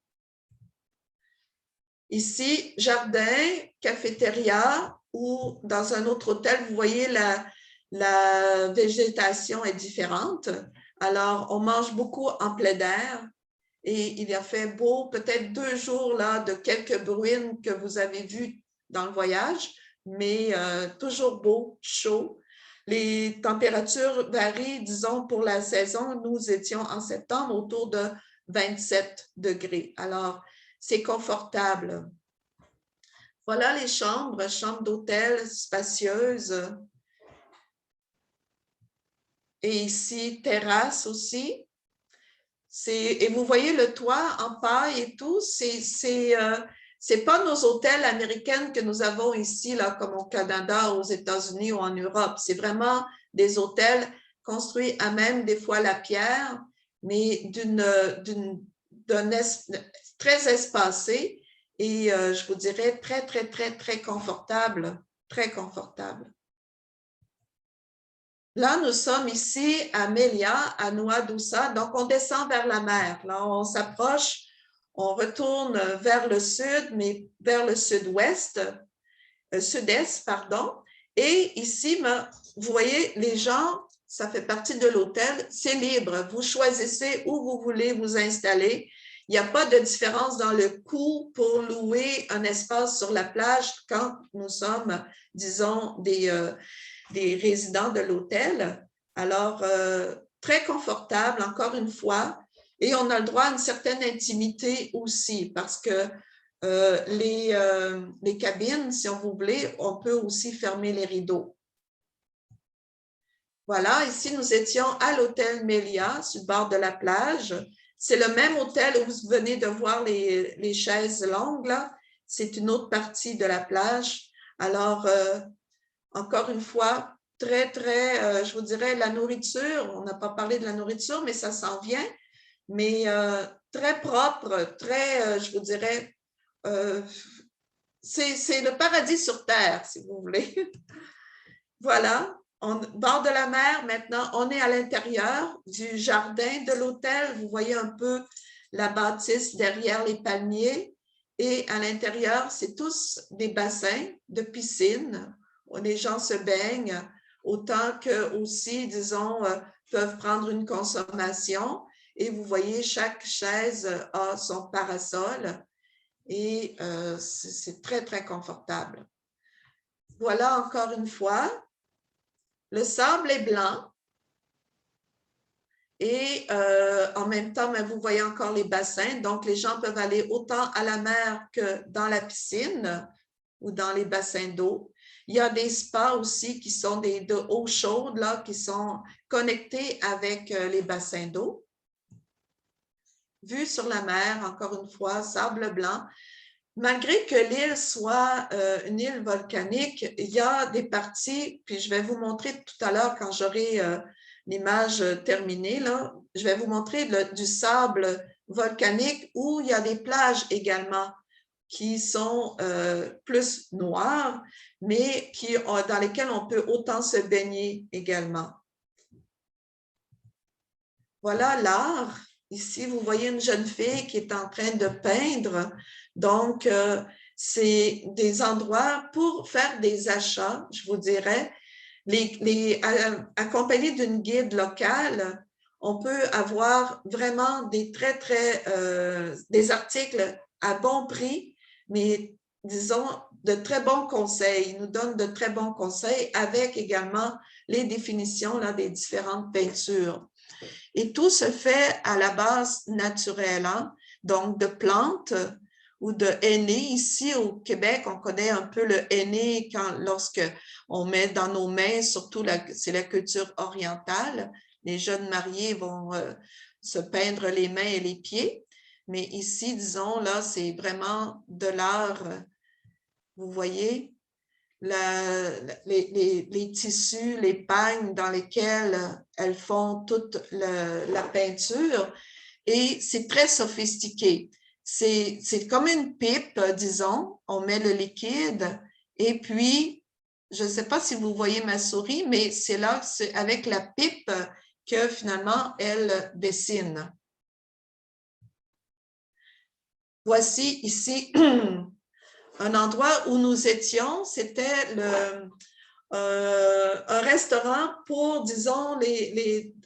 Ici, jardin, cafétéria ou dans un autre hôtel, vous voyez la végétation est différente. Alors, on mange beaucoup en plein air et il a fait beau, peut-être 2 jours là, de quelques bruines que vous avez vues dans le voyage, mais toujours beau, chaud. Les températures varient, disons, pour la saison. Nous étions en septembre autour de 27 degrés. Alors, c'est confortable. Voilà les chambres d'hôtel spacieuses. Et ici, terrasse aussi. Et vous voyez le toit en paille et tout, c'est pas nos hôtels américains que nous avons ici, là, comme au Canada, aux États-Unis ou en Europe. C'est vraiment des hôtels construits à même des fois la pierre, mais très espacé et je vous dirais très, très, très, très confortable, très confortable. Là, nous sommes ici à Melia, à Noa Doussa, donc on descend vers la mer. Là, on s'approche, on retourne vers le sud, mais vers le sud-ouest, sud-est, pardon. Et ici, vous voyez, les gens, ça fait partie de l'hôtel, c'est libre. Vous choisissez où vous voulez vous installer. Il n'y a pas de différence dans le coût pour louer un espace sur la plage quand nous sommes, disons, des résidents de l'hôtel. Alors, très confortable, encore une fois, et on a le droit à une certaine intimité aussi parce que les cabines, si on voulait, on peut aussi fermer les rideaux. Voilà, ici, nous étions à l'hôtel Melia, sur le bord de la plage. C'est le même hôtel où vous venez de voir les chaises longues, là. C'est une autre partie de la plage. Alors, encore une fois, très, je vous dirais, la nourriture, on n'a pas parlé de la nourriture, mais ça s'en vient. Mais très propre, très, je vous dirais, c'est le paradis sur terre, si vous voulez. Voilà, bord de la mer, maintenant, on est à l'intérieur du jardin de l'hôtel. Vous voyez un peu la bâtisse derrière les palmiers. Et à l'intérieur, c'est tous des bassins de piscine où les gens se baignent, autant que aussi, disons, peuvent prendre une consommation. Et vous voyez, chaque chaise a son parasol et c'est très, très confortable. Voilà encore une fois. Le sable est blanc et en même temps, vous voyez encore les bassins. Donc, les gens peuvent aller autant à la mer que dans la piscine ou dans les bassins d'eau. Il y a des spas aussi qui sont de eau chaude, là, qui sont connectés avec les bassins d'eau. Vue sur la mer, encore une fois, sable blanc. Malgré que l'île soit une île volcanique, il y a des parties, puis je vais vous montrer tout à l'heure quand j'aurai l'image terminée, là, je vais vous montrer du sable volcanique où il y a des plages également qui sont plus noires, mais dans lesquelles on peut autant se baigner également. Voilà l'art. Ici, vous voyez une jeune fille qui est en train de peindre. Donc, c'est des endroits pour faire des achats, je vous dirais. Accompagné d'une guide locale, on peut avoir vraiment des des articles à bon prix, mais disons de très bons conseils. Ils nous donnent de très bons conseils avec également les définitions là, des différentes peintures. Et tout se fait à la base naturelle, hein? Donc de plantes ou de henné. Ici au Québec, on connaît un peu le henné lorsque on met dans nos mains, surtout c'est la culture orientale. Les jeunes mariés vont se peindre les mains et les pieds. Mais ici, disons, là, c'est vraiment de l'art, vous voyez, les tissus, les pagnes dans lesquels elles font toute la peinture et c'est très sophistiqué. C'est comme une pipe, disons, on met le liquide et puis, je ne sais pas si vous voyez ma souris, mais c'est là, c'est avec la pipe que finalement elle dessine. Voici ici un endroit où nous étions, c'était un restaurant pour, disons,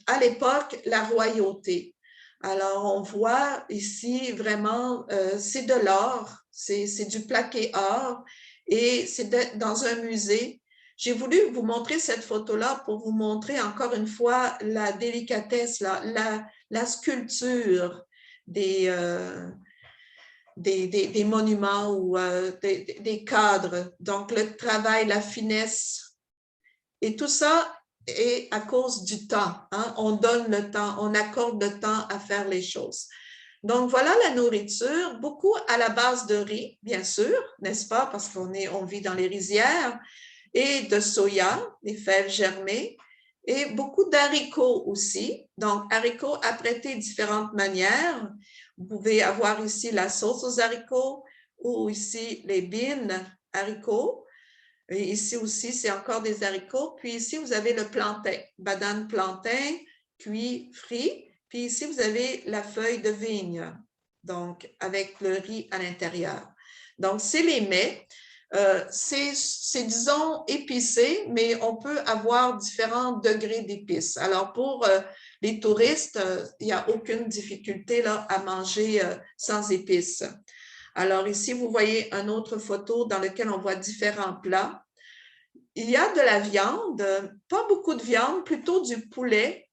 à l'époque, la royauté. Alors, on voit ici vraiment, c'est de l'or, c'est du plaqué or et c'est dans un musée. J'ai voulu vous montrer cette photo-là pour vous montrer encore une fois la délicatesse, la sculpture des monuments ou des cadres. Donc, le travail, la finesse et tout ça est à cause du temps. Hein? On donne le temps, on accorde le temps à faire les choses. Donc, voilà la nourriture, beaucoup à la base de riz, bien sûr, n'est-ce pas, parce on vit dans les rizières, et de soya, des fèves germées, et beaucoup d'haricots aussi. Donc, haricots apprêtés de différentes manières. Vous pouvez avoir ici la sauce aux haricots ou ici les beans haricots. Et ici aussi, c'est encore des haricots. Puis ici, vous avez le plantain, banane plantain, cuit, frit. Puis ici, vous avez la feuille de vigne, donc avec le riz à l'intérieur. Donc, c'est les mets. c'est, disons, épicé, mais on peut avoir différents degrés d'épices. Alors, pour les touristes, il n'y a aucune difficulté là, à manger sans épices. Alors, ici, vous voyez une autre photo dans laquelle on voit différents plats. Il y a de la viande, pas beaucoup de viande, plutôt du poulet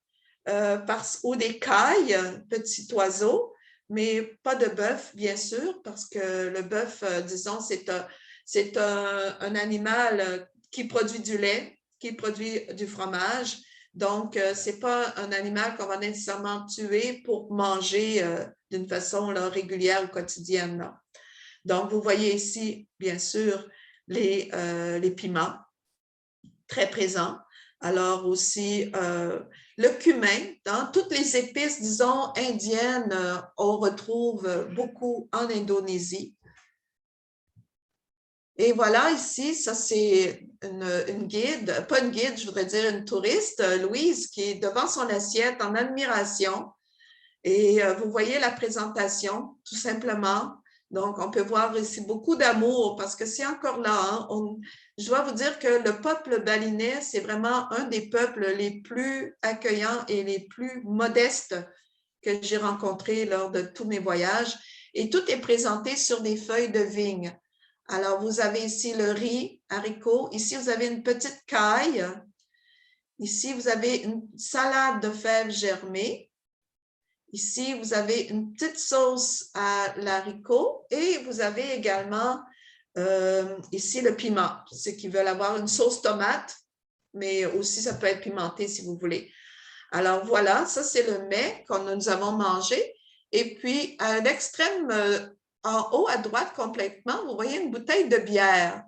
ou des cailles, petits oiseaux, mais pas de bœuf, bien sûr, parce que le bœuf, disons, c'est un animal qui produit du lait, qui produit du fromage. Donc, ce n'est pas un animal qu'on va nécessairement tuer pour manger d'une façon là, régulière ou quotidienne. Là. Donc, vous voyez ici, bien sûr, les piments très présents. Alors aussi, le cumin, dans toutes les épices, disons, indiennes, on retrouve beaucoup en Indonésie. Et voilà, ici, ça c'est une guide, pas une guide, je voudrais dire une touriste, Louise, qui est devant son assiette en admiration. Et vous voyez la présentation, tout simplement. Donc, on peut voir ici beaucoup d'amour parce que c'est encore là. Hein, je dois vous dire que le peuple balinais, c'est vraiment un des peuples les plus accueillants et les plus modestes que j'ai rencontrés lors de tous mes voyages. Et tout est présenté sur des feuilles de vigne. Alors, vous avez ici le riz, haricots. Ici, vous avez une petite caille. Ici, vous avez une salade de fèves germées. Ici, vous avez une petite sauce à l'haricot et vous avez également ici le piment, ceux qui veulent avoir une sauce tomate, mais aussi ça peut être pimenté si vous voulez. Alors voilà, ça c'est le mets que nous avons mangé. Et puis à l'extrême en haut à droite complètement, vous voyez une bouteille de bière.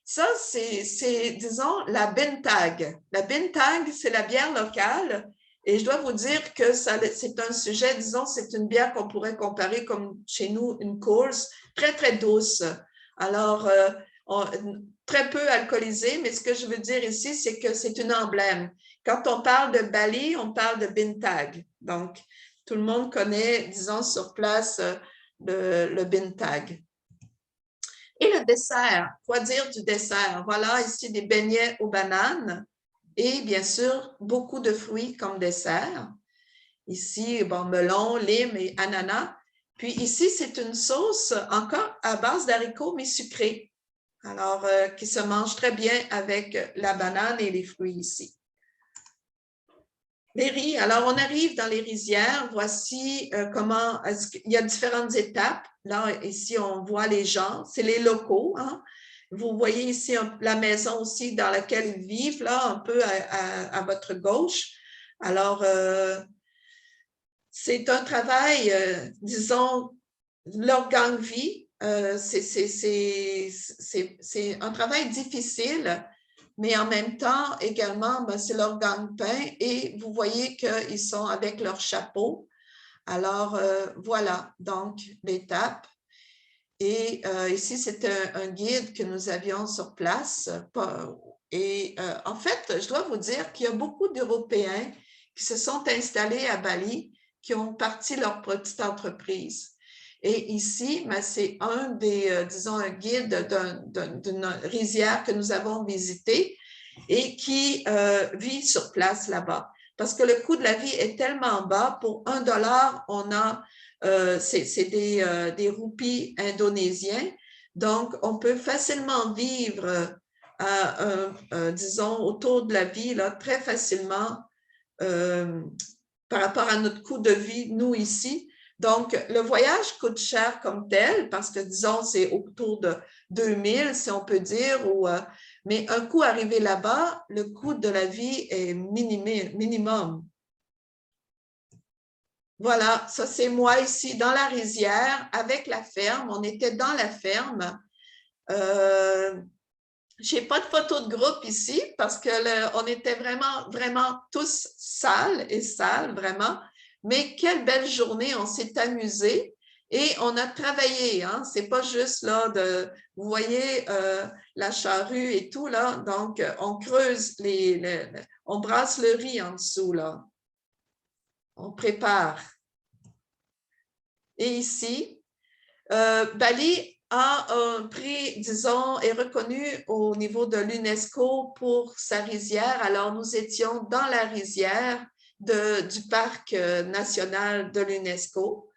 Ça, c'est disons, la Bintag. La Bintag, c'est la bière locale. Et je dois vous dire que c'est un sujet, disons, c'est une bière qu'on pourrait comparer comme chez nous, une course, très, très douce. Alors, très peu alcoolisée, mais ce que je veux dire ici, c'est que c'est une emblème. Quand on parle de Bali, on parle de Bintag. Donc, tout le monde connaît, disons, sur place, le Bintag. Et le dessert, quoi dire du dessert? Voilà ici des beignets aux bananes et bien sûr beaucoup de fruits comme dessert. Ici, bon, melon, lime et ananas. Puis ici, c'est une sauce encore à base d'haricots mais sucrée. Alors, qui se mange très bien avec la banane et les fruits ici. Les riz, alors on arrive dans les rizières. Voici comment, il y a différentes étapes. Là, ici, on voit les gens, c'est les locaux. Hein? Vous voyez ici la maison aussi dans laquelle ils vivent, là, un peu à votre gauche. Alors, c'est un travail, disons, leur gang vie. C'est un travail difficile, mais en même temps, également, ben, c'est leur gagne-pain et vous voyez qu'ils sont avec leur chapeau. Alors, voilà, donc, l'étape. Et ici, c'est un guide que nous avions sur place. Et en fait, je dois vous dire qu'il y a beaucoup d'Européens qui se sont installés à Bali, qui ont parti leur petite entreprise. Et ici, ben, c'est disons, un guide d'une rizière que nous avons visitée et qui vit sur place là-bas. Parce que le coût de la vie est tellement bas, pour $1, on a, c'est des roupies indonésiens, donc on peut facilement vivre, disons, autour de la vie, là, très facilement par rapport à notre coût de vie, nous ici. Donc, le voyage coûte cher comme tel, parce que, disons, c'est autour de 2000, si on peut dire, mais un coup arrivé là-bas, le coût de la vie est minimum. Voilà, ça c'est moi ici dans la rizière avec la ferme. On était dans la ferme. Je n'ai pas de photo de groupe ici parce qu'on était vraiment, vraiment tous sales, vraiment. Mais quelle belle journée, on s'est amusé et on a travaillé. Hein? Ce n'est pas juste là vous voyez la charrue et tout là. Donc, on creuse, on brasse le riz en dessous là. On prépare. Et ici, Bali a un prix, disons, est reconnu au niveau de l'UNESCO pour sa rizière. Alors, nous étions dans la rizière du parc national de l'UNESCO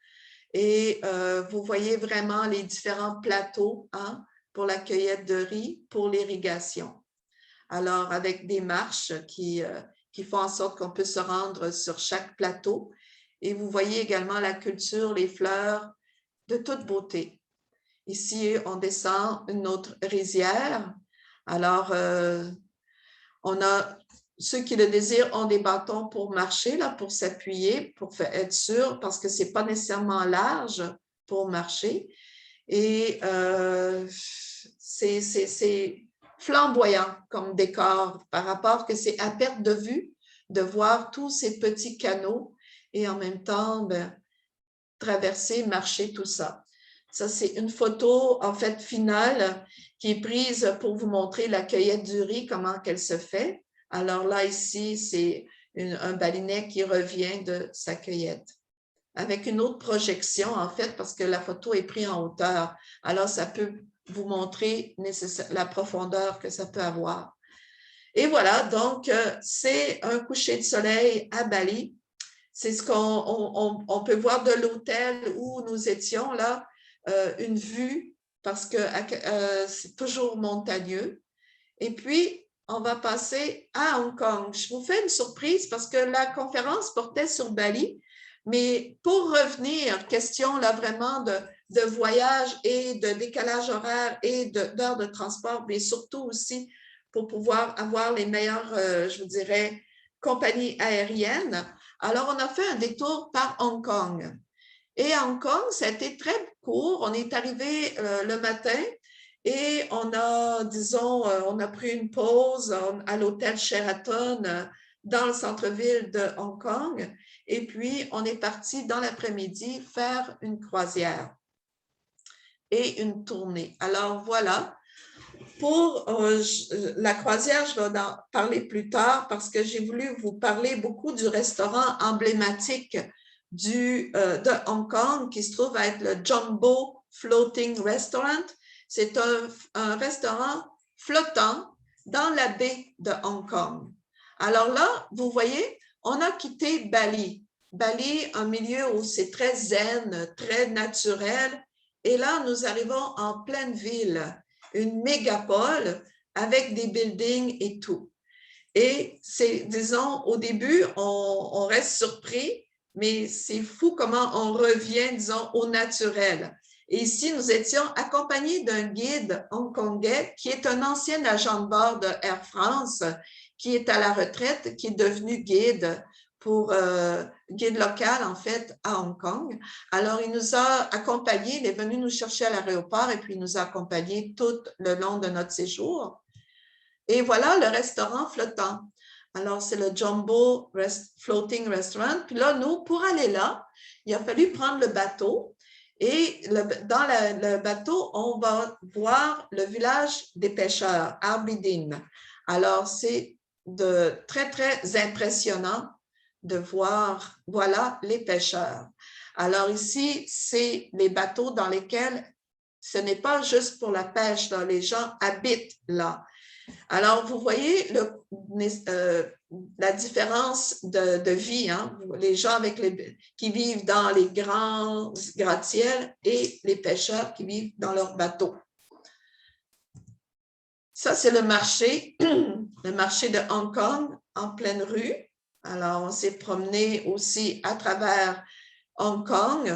et vous voyez vraiment les différents plateaux hein, pour la cueillette de riz, pour l'irrigation. Alors, avec des marches qui font en sorte qu'on peut se rendre sur chaque plateau. Et vous voyez également la culture, les fleurs de toute beauté. Ici, on descend une autre rizière. Alors, on a ceux qui le désirent ont des bâtons pour marcher, là, pour s'appuyer, pour être sûr, parce que ce n'est pas nécessairement large pour marcher. Et c'est flamboyant comme décor par rapport que c'est à perte de vue de voir tous ces petits canaux et en même temps ben, traverser, marcher, tout ça. Ça, c'est une photo en fait finale qui est prise pour vous montrer la cueillette du riz, comment qu'elle se fait. Alors là, ici, c'est un balinet qui revient de sa cueillette avec une autre projection, en fait, parce que la photo est prise en hauteur. Alors, ça peut vous montrer la profondeur que ça peut avoir. Et voilà, donc, c'est un coucher de soleil à Bali. C'est ce qu'on peut voir de l'hôtel où nous étions, là, une vue, parce que c'est toujours montagneux. Et puis, on va passer à Hong Kong. Je vous fais une surprise parce que la conférence portait sur Bali, mais pour revenir, question là vraiment de voyage et de décalage horaire et d'heures de transport, mais surtout aussi pour pouvoir avoir les meilleures, je vous dirais, compagnies aériennes. Alors, on a fait un détour par Hong Kong. Et à Hong Kong, ça a été très court. On est arrivé le matin et on a, disons, on a pris une pause à l'hôtel Sheraton dans le centre-ville de Hong Kong. Et puis, on est parti dans l'après-midi faire une croisière et une tournée. Alors, voilà. Pour la croisière, je vais en parler plus tard parce que j'ai voulu vous parler beaucoup du restaurant emblématique de Hong Kong qui se trouve être le Jumbo Floating Restaurant. C'est un restaurant flottant dans la baie de Hong Kong. Alors là, vous voyez, on a quitté Bali. Bali, un milieu où c'est très zen, très naturel. Et là, nous arrivons en pleine ville, une mégapole avec des buildings et tout. Et c'est, disons, au début, on reste surpris, mais c'est fou comment on revient, disons, au naturel. Et ici, nous étions accompagnés d'un guide hongkongais qui est un ancien agent de bord de Air France, qui est à la retraite, qui est devenu guide guide local, en fait, à Hong Kong. Alors, il nous a accompagnés, il est venu nous chercher à l'aéroport et puis il nous a accompagnés tout le long de notre séjour. Et voilà le restaurant flottant. Alors, c'est le Jumbo Floating Restaurant. Puis là, nous, pour aller là, il a fallu prendre le bateau. Et dans le bateau, on va voir le village des pêcheurs, Arbidin. Alors, c'est très, très impressionnant de voir, voilà, les pêcheurs. Alors ici, c'est les bateaux dans lesquels ce n'est pas juste pour la pêche, là, les gens habitent là. Alors, vous voyez la différence de vie, hein? Les gens qui vivent dans les grands gratte-ciels et les pêcheurs qui vivent dans leurs bateaux. Ça, c'est le marché de Hong Kong en pleine rue. Alors, on s'est promené aussi à travers Hong Kong.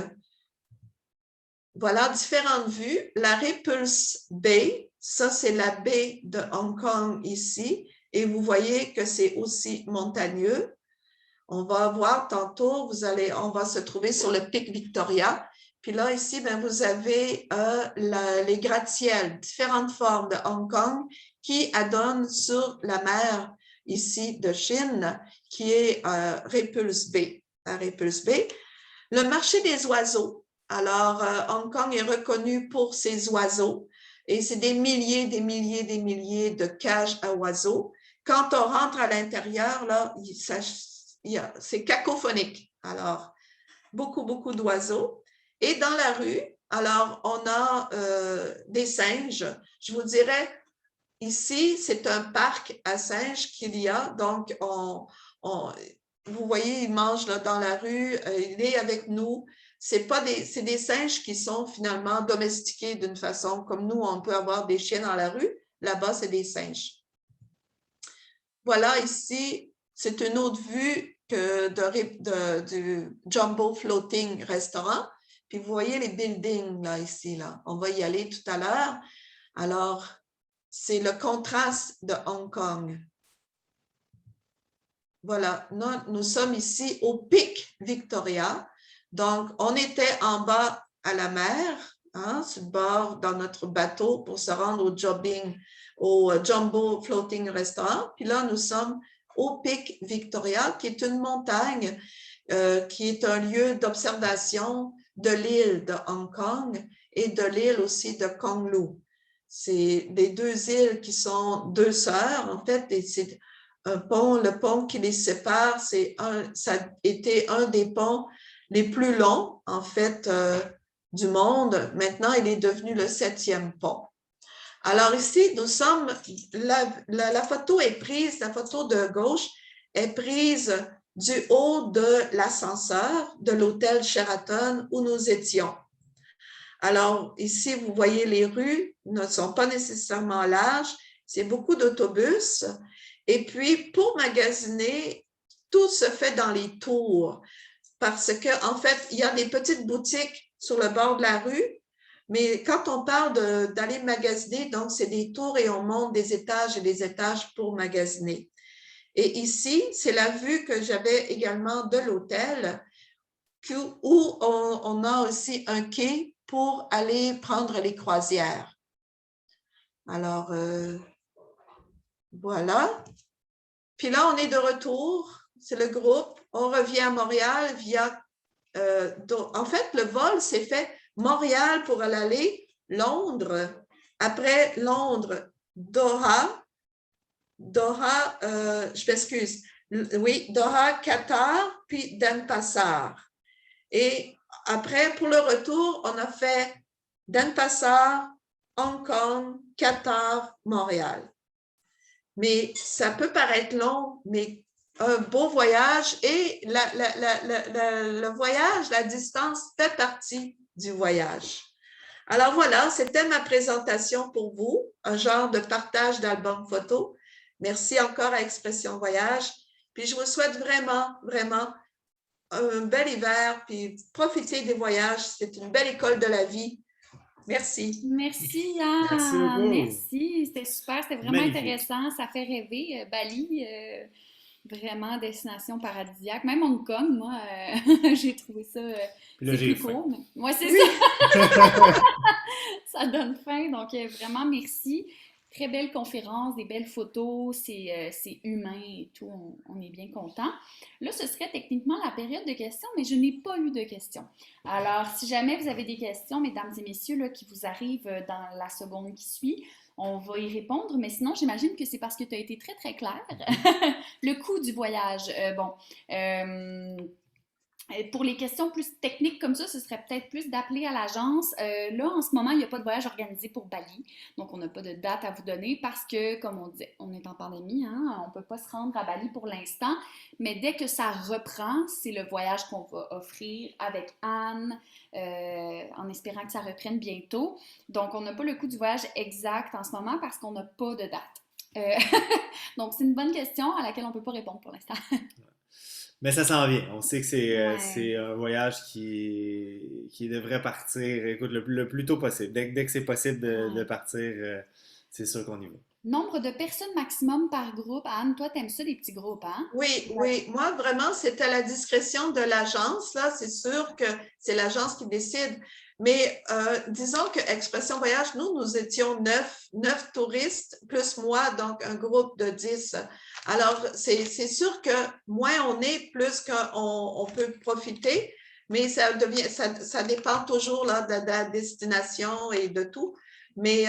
Voilà différentes vues. La Repulse Bay, ça c'est la baie de Hong Kong ici. Et vous voyez que c'est aussi montagneux. On va voir tantôt, on va se trouver sur le pic Victoria. Puis là, ici, ben, vous avez les gratte-ciels, différentes formes de Hong Kong qui adonnent sur la mer ici de Chine, qui est Repulse Bay. À Repulse Bay. Le marché des oiseaux. Alors, Hong Kong est reconnu pour ses oiseaux et c'est des milliers de cages à oiseaux. Quand on rentre à l'intérieur, là, c'est cacophonique. Alors, beaucoup d'oiseaux. Et dans la rue, Alors, on a des singes. Je vous dirais, ici, c'est un parc à singes qu'il y a. Donc, vous voyez, il mange là, dans la rue, il est avec nous. C'est des singes qui sont finalement domestiqués d'une façon comme nous, on peut avoir des chiens dans la rue. Là-bas, c'est des singes. Voilà, ici, c'est une autre vue du Jumbo Floating Restaurant. Puis vous voyez les buildings là, ici, là. On va y aller tout à l'heure. Alors, c'est le contraste de Hong Kong. Voilà, nous sommes ici au Pic Victoria. Donc, on était en bas à la mer, hein, sur le bord dans notre bateau pour se rendre au Jumbo Floating Restaurant. Puis là, nous sommes au Pic Victoria, qui est une montagne, qui est un lieu d'observation de l'île de Hong Kong et de l'île aussi de Kowloon. C'est les deux îles qui sont deux sœurs, en fait, et c'est un pont, le pont qui les sépare, ça a été un des ponts les plus longs, en fait, du monde. Maintenant, il est devenu le 7e pont. Alors ici, nous sommes, la photo est prise, la photo de gauche est prise du haut de l'ascenseur de l'hôtel Sheraton où nous étions. Alors ici, vous voyez les rues ne sont pas nécessairement larges, c'est beaucoup d'autobus. Et puis, pour magasiner, tout se fait dans les tours parce qu'en fait, il y a des petites boutiques sur le bord de la rue, mais quand on parle d'aller magasiner, donc c'est des tours et on monte des étages et des étages pour magasiner. Et ici, c'est la vue que j'avais également de l'hôtel où on a aussi un quai pour aller prendre les croisières. Alors, voilà. Puis là, on est de retour, c'est le groupe. On revient à Montréal via... en fait, le vol s'est fait Montréal pour aller Londres. Après Londres, Doha, je m'excuse. Oui, Doha, Qatar, puis Denpasar. Et après, pour le retour, on a fait Denpasar, Hong Kong, Qatar, Montréal. Mais ça peut paraître long, mais un beau voyage et le voyage, la distance fait partie du voyage. Alors voilà, c'était ma présentation pour vous, un genre de partage d'album photo. Merci encore à Expression Voyage. Puis je vous souhaite vraiment, vraiment un bel hiver, puis profitez des voyages. C'est une belle école de la vie. Merci. Merci, Yann. Merci beaucoup. Merci, c'était super, c'était vraiment Magnifique. intéressant. Ça fait rêver, Bali, vraiment destination paradisiaque. Même Hong Kong, moi, j'ai trouvé ça. Puis là, C'est j'ai plus faim. court, mais moi, c'est ça. Ça donne faim. Donc, vraiment, merci. Très belle conférence, des belles photos, c'est humain et tout, on est bien content. Là, ce serait techniquement la période de questions, mais je n'ai pas eu de questions. Alors, si jamais vous avez des questions, mesdames et messieurs, là, qui vous arrivent dans la seconde qui suit, on va y répondre, mais sinon, j'imagine que c'est parce que tu as été très, très clair. Le coût du voyage, pour les questions plus techniques comme ça, ce serait peut-être plus d'appeler à l'agence. Là, en ce moment, il n'y a pas de voyage organisé pour Bali. Donc, on n'a pas de date à vous donner parce que, comme on dit, on est en pandémie, hein, on ne peut pas se rendre à Bali pour l'instant. Mais dès que ça reprend, c'est le voyage qu'on va offrir avec Anne, en espérant que ça reprenne bientôt. Donc, on n'a pas le coût du voyage exact en ce moment parce qu'on n'a pas de date. Donc, c'est une bonne question à laquelle on ne peut pas répondre pour l'instant. Mais ça s'en vient. On sait que c'est Ouais. un voyage qui devrait partir, écoute, le plus tôt possible. Dès que c'est possible de Ouais. partir, c'est sûr qu'on y va. Nombre de personnes maximum par groupe. Anne, toi, t'aimes ça, les petits groupes, hein? Oui, oui. Moi, vraiment, c'est à la discrétion de l'agence. Là, c'est sûr que c'est l'agence qui décide. Mais disons que Expression Voyage, nous étions 9 touristes, plus moi, donc un groupe de 10. Alors, c'est sûr que moins on est, plus qu'on peut profiter, mais ça dépend toujours là, de la destination et de tout. Mais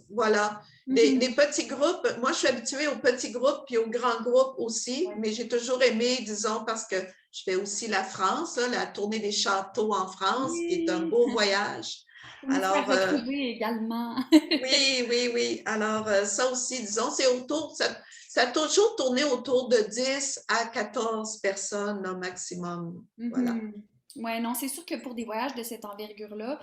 voilà. Les petits groupes, moi, je suis habituée aux petits groupes puis aux grands groupes aussi, mais j'ai toujours aimé, disons, parce que je fais aussi la France, là, la tournée des châteaux en France, qui est un beau voyage. Pour nous faire Alors, retrouver également. oui, oui, oui. Alors, ça aussi, disons, ça a toujours tourné autour de 10 à 14 personnes au maximum. Voilà. Oui, non, c'est sûr que pour des voyages de cette envergure-là,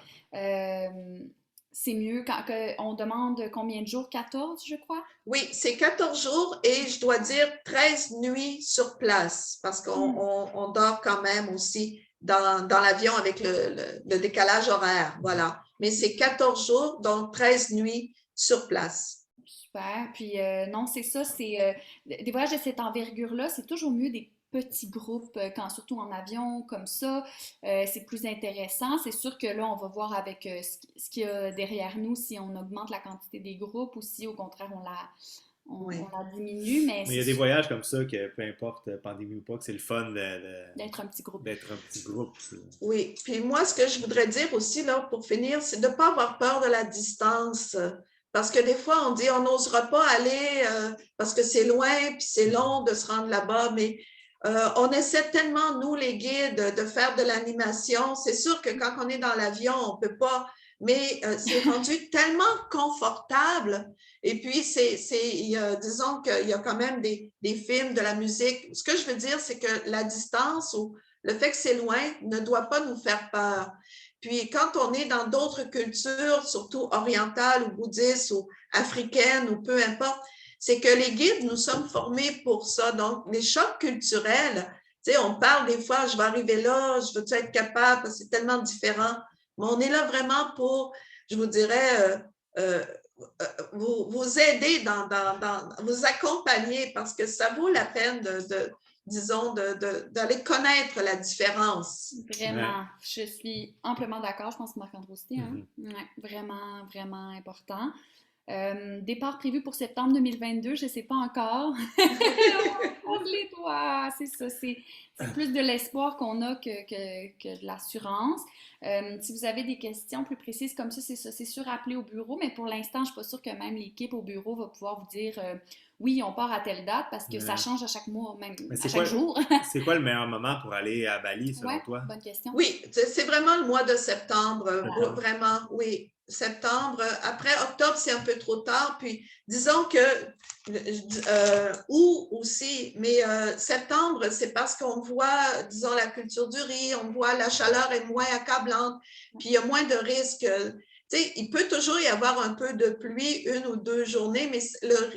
c'est mieux quand on demande combien de jours? 14, je crois? Oui, c'est 14 jours et je dois dire 13 nuits sur place parce qu'on on dort quand même aussi dans l'avion avec le décalage horaire. Voilà. Mais c'est 14 jours, donc 13 nuits sur place. Super. Puis non, c'est ça, c'est des voyages de cette envergure-là, c'est toujours mieux des petits groupes, quand surtout en avion comme ça, c'est plus intéressant. C'est sûr que là, on va voir avec ce qu'il y a derrière nous, si on augmente la quantité des groupes ou si au contraire Oui. on la diminue, mais Mais il y a des voyages comme ça que peu importe pandémie ou pas, que c'est le fun d'être un petit groupe. d'être un petit groupe. Oui, puis moi, ce que je voudrais dire aussi, là, pour finir, c'est de ne pas avoir peur de la distance. Parce que des fois, on dit on n'osera pas aller parce que c'est loin, puis c'est long de se rendre là-bas, mais on essaie tellement, nous, les guides, de faire de l'animation. C'est sûr que quand on est dans l'avion, on ne peut pas, mais c'est rendu tellement confortable. Et puis, disons qu'il y a quand même des films, de la musique. Ce que je veux dire, c'est que la distance ou le fait que c'est loin ne doit pas nous faire peur. Puis quand on est dans d'autres cultures, surtout orientales ou bouddhistes ou africaines ou peu importe, c'est que les guides, nous sommes formés pour ça. Donc, les chocs culturels, tu sais, on parle des fois, je vais arriver là, je veux être capable, parce que c'est tellement différent. Mais on est là vraiment pour, je vous dirais, vous aider, vous accompagner, parce que ça vaut la peine disons, d'aller connaître la différence. Vraiment, je suis amplement d'accord. Je pense que Marc-André aussi, hein? Mm-hmm. Ouais, vraiment, vraiment important. Départ prévu pour septembre 2022, je ne sais pas encore. On croise les doigts, c'est ça. C'est plus de l'espoir qu'on a que de l'assurance. Si vous avez des questions plus précises comme ça, c'est ça. C'est sûr, appelez au bureau, mais pour l'instant, je ne suis pas sûre que même l'équipe au bureau va pouvoir vous dire oui, on part à telle date parce que ça change à chaque mois, même à chaque jour. C'est quoi le meilleur moment pour aller à Bali, selon toi? Bonne question. Oui, c'est vraiment le mois de septembre, vraiment, oui. Septembre, après octobre, c'est un peu trop tard. Puis, disons que, août aussi, mais septembre, c'est parce qu'on voit, disons, la culture du riz, on voit la chaleur est moins accablante, puis il y a moins de risques. Tu sais, il peut toujours y avoir un peu de pluie, 1 ou 2 journées, mais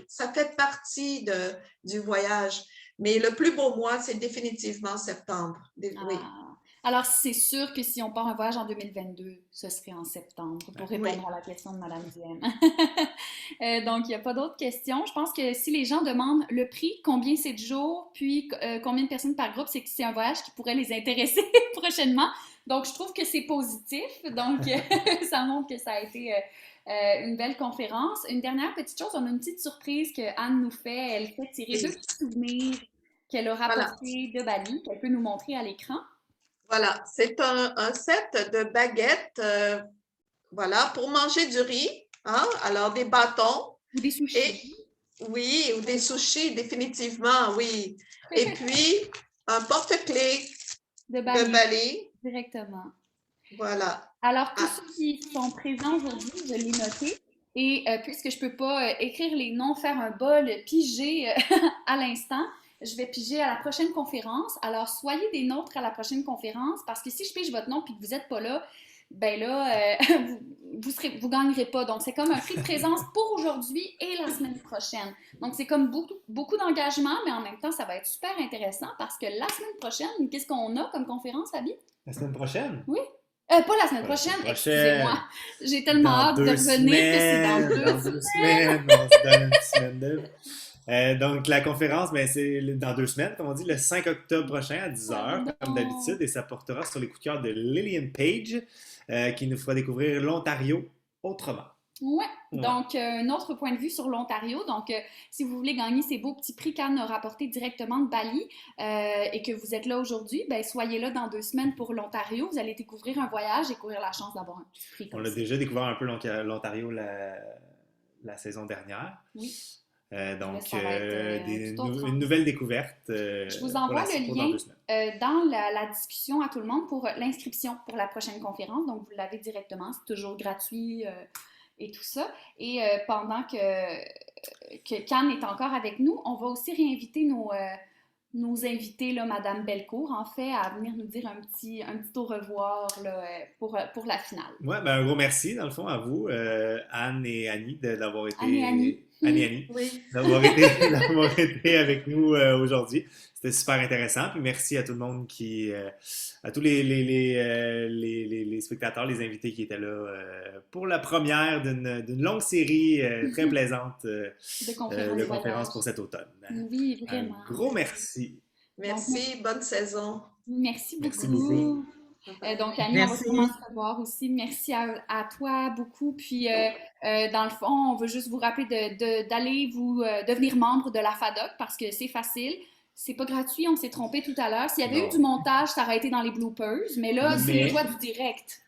ça fait partie du voyage. Mais le plus beau mois, c'est définitivement septembre. Oui. Alors, c'est sûr que si on part un voyage en 2022, ce serait en septembre, pour répondre à la question de Mme Dienne. Donc, il n'y a pas d'autres questions. Je pense que si les gens demandent le prix, combien c'est de jours, puis combien de personnes par groupe, c'est que c'est un voyage qui pourrait les intéresser prochainement. Donc, je trouve que c'est positif. Donc, ça montre que ça a été une belle conférence. Une dernière petite chose, on a une petite surprise que Anne nous fait. Elle fait tirer 2 petits souvenirs qu'elle a rapportés de Bali, qu'elle peut nous montrer à l'écran. Voilà, c'est un set de baguettes, voilà, pour manger du riz. Hein? Alors, des bâtons. Ou des sushis. Oui, ou des sushis, définitivement, oui. Et puis, un porte-clés de Bali. Directement. Voilà. Alors, tous ceux qui sont présents aujourd'hui, je l'ai noté. Et puisque je ne peux pas écrire les noms, faire un bol, piger à l'instant, je vais piger à la prochaine conférence. Alors, soyez des nôtres à la prochaine conférence parce que si je pige votre nom et que vous n'êtes pas là, ben là, vous gagnerez pas. Donc, c'est comme un prix de présence pour aujourd'hui et la semaine prochaine. Donc, c'est comme beaucoup d'engagement, mais en même temps, ça va être super intéressant parce que la semaine prochaine, qu'est-ce qu'on a comme conférence, Fabi? La semaine prochaine? Oui. Pas la semaine prochaine, excusez-moi. J'ai tellement hâte de revenir que c'est dans 2 semaines. On se donne une semaine de... donc, la conférence, ben, c'est dans 2 semaines, comme on dit, le 5 octobre prochain à 10h, comme d'habitude, et ça portera sur les coups de cœur de Lillian Page, qui nous fera découvrir l'Ontario autrement. Ouais. Donc, un autre point de vue sur l'Ontario. Donc, si vous voulez gagner ces beaux petits prix qu'Anne a rapportés directement de Bali et que vous êtes là aujourd'hui, ben, soyez là dans 2 semaines pour l'Ontario. Vous allez découvrir un voyage et courir la chance d'avoir un petit prix. On a déjà découvert un peu l'Ontario la saison dernière. Oui. Donc, ça va être tout autre. une nouvelle découverte Je vous envoie le dans lien 2 semaines. dans la discussion à tout le monde pour l'inscription pour la prochaine conférence. Donc, vous l'avez directement, c'est toujours gratuit et tout ça. Et pendant que Can est encore avec nous, on va aussi réinviter nos invités, là, Madame Belcourt, en fait, à venir nous dire un petit au revoir là, pour la finale. Ouais, ben un gros merci, dans le fond, à vous, Anne et Annie, d'avoir été... Anne et Annie. Anne et Annie, Oui. d'avoir été avec nous aujourd'hui. C'était super intéressant. Puis merci à tout le monde à tous les spectateurs, les invités qui étaient là pour la première d'une longue série très plaisante de conférences pour cet automne. Oui, vraiment. Un gros merci. Merci, bonne saison. Merci beaucoup. Merci beaucoup. Donc, Annie, Merci. on va sûrement se revoir aussi. Merci à toi beaucoup. Puis, dans le fond, on veut juste vous rappeler d'aller vous devenir membre de la FADOC parce que c'est facile. C'est pas gratuit, on s'est trompé tout à l'heure. S'il y avait eu du montage, ça aurait été dans les bloopers. Mais là, c'est le droit du direct.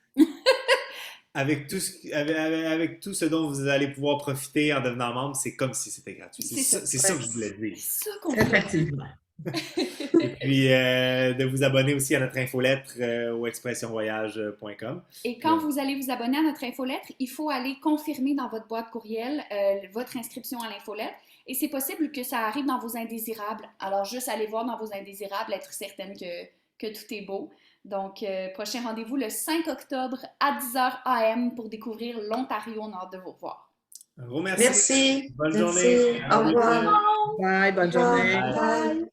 Avec tout ce dont vous allez pouvoir profiter en devenant membre, c'est comme si c'était gratuit. C'est ça que je voulais dire. C'est ça qu'on voulait. Effectivement. Et puis de vous abonner aussi à notre infolettre au expressionvoyage.com. Et quand vous allez vous abonner à notre infolettre, il faut aller confirmer dans votre boîte courriel votre inscription à l'infolettre. Et c'est possible que ça arrive dans vos indésirables. Alors, juste aller voir dans vos indésirables, être certaine que tout est beau. Donc, prochain rendez-vous le 5 octobre à 10h AM pour découvrir l'Ontario. On a hâte de vous revoir. Un gros merci. Merci. Bonne Merci. journée. Au revoir. Bye, bonne journée. Bye.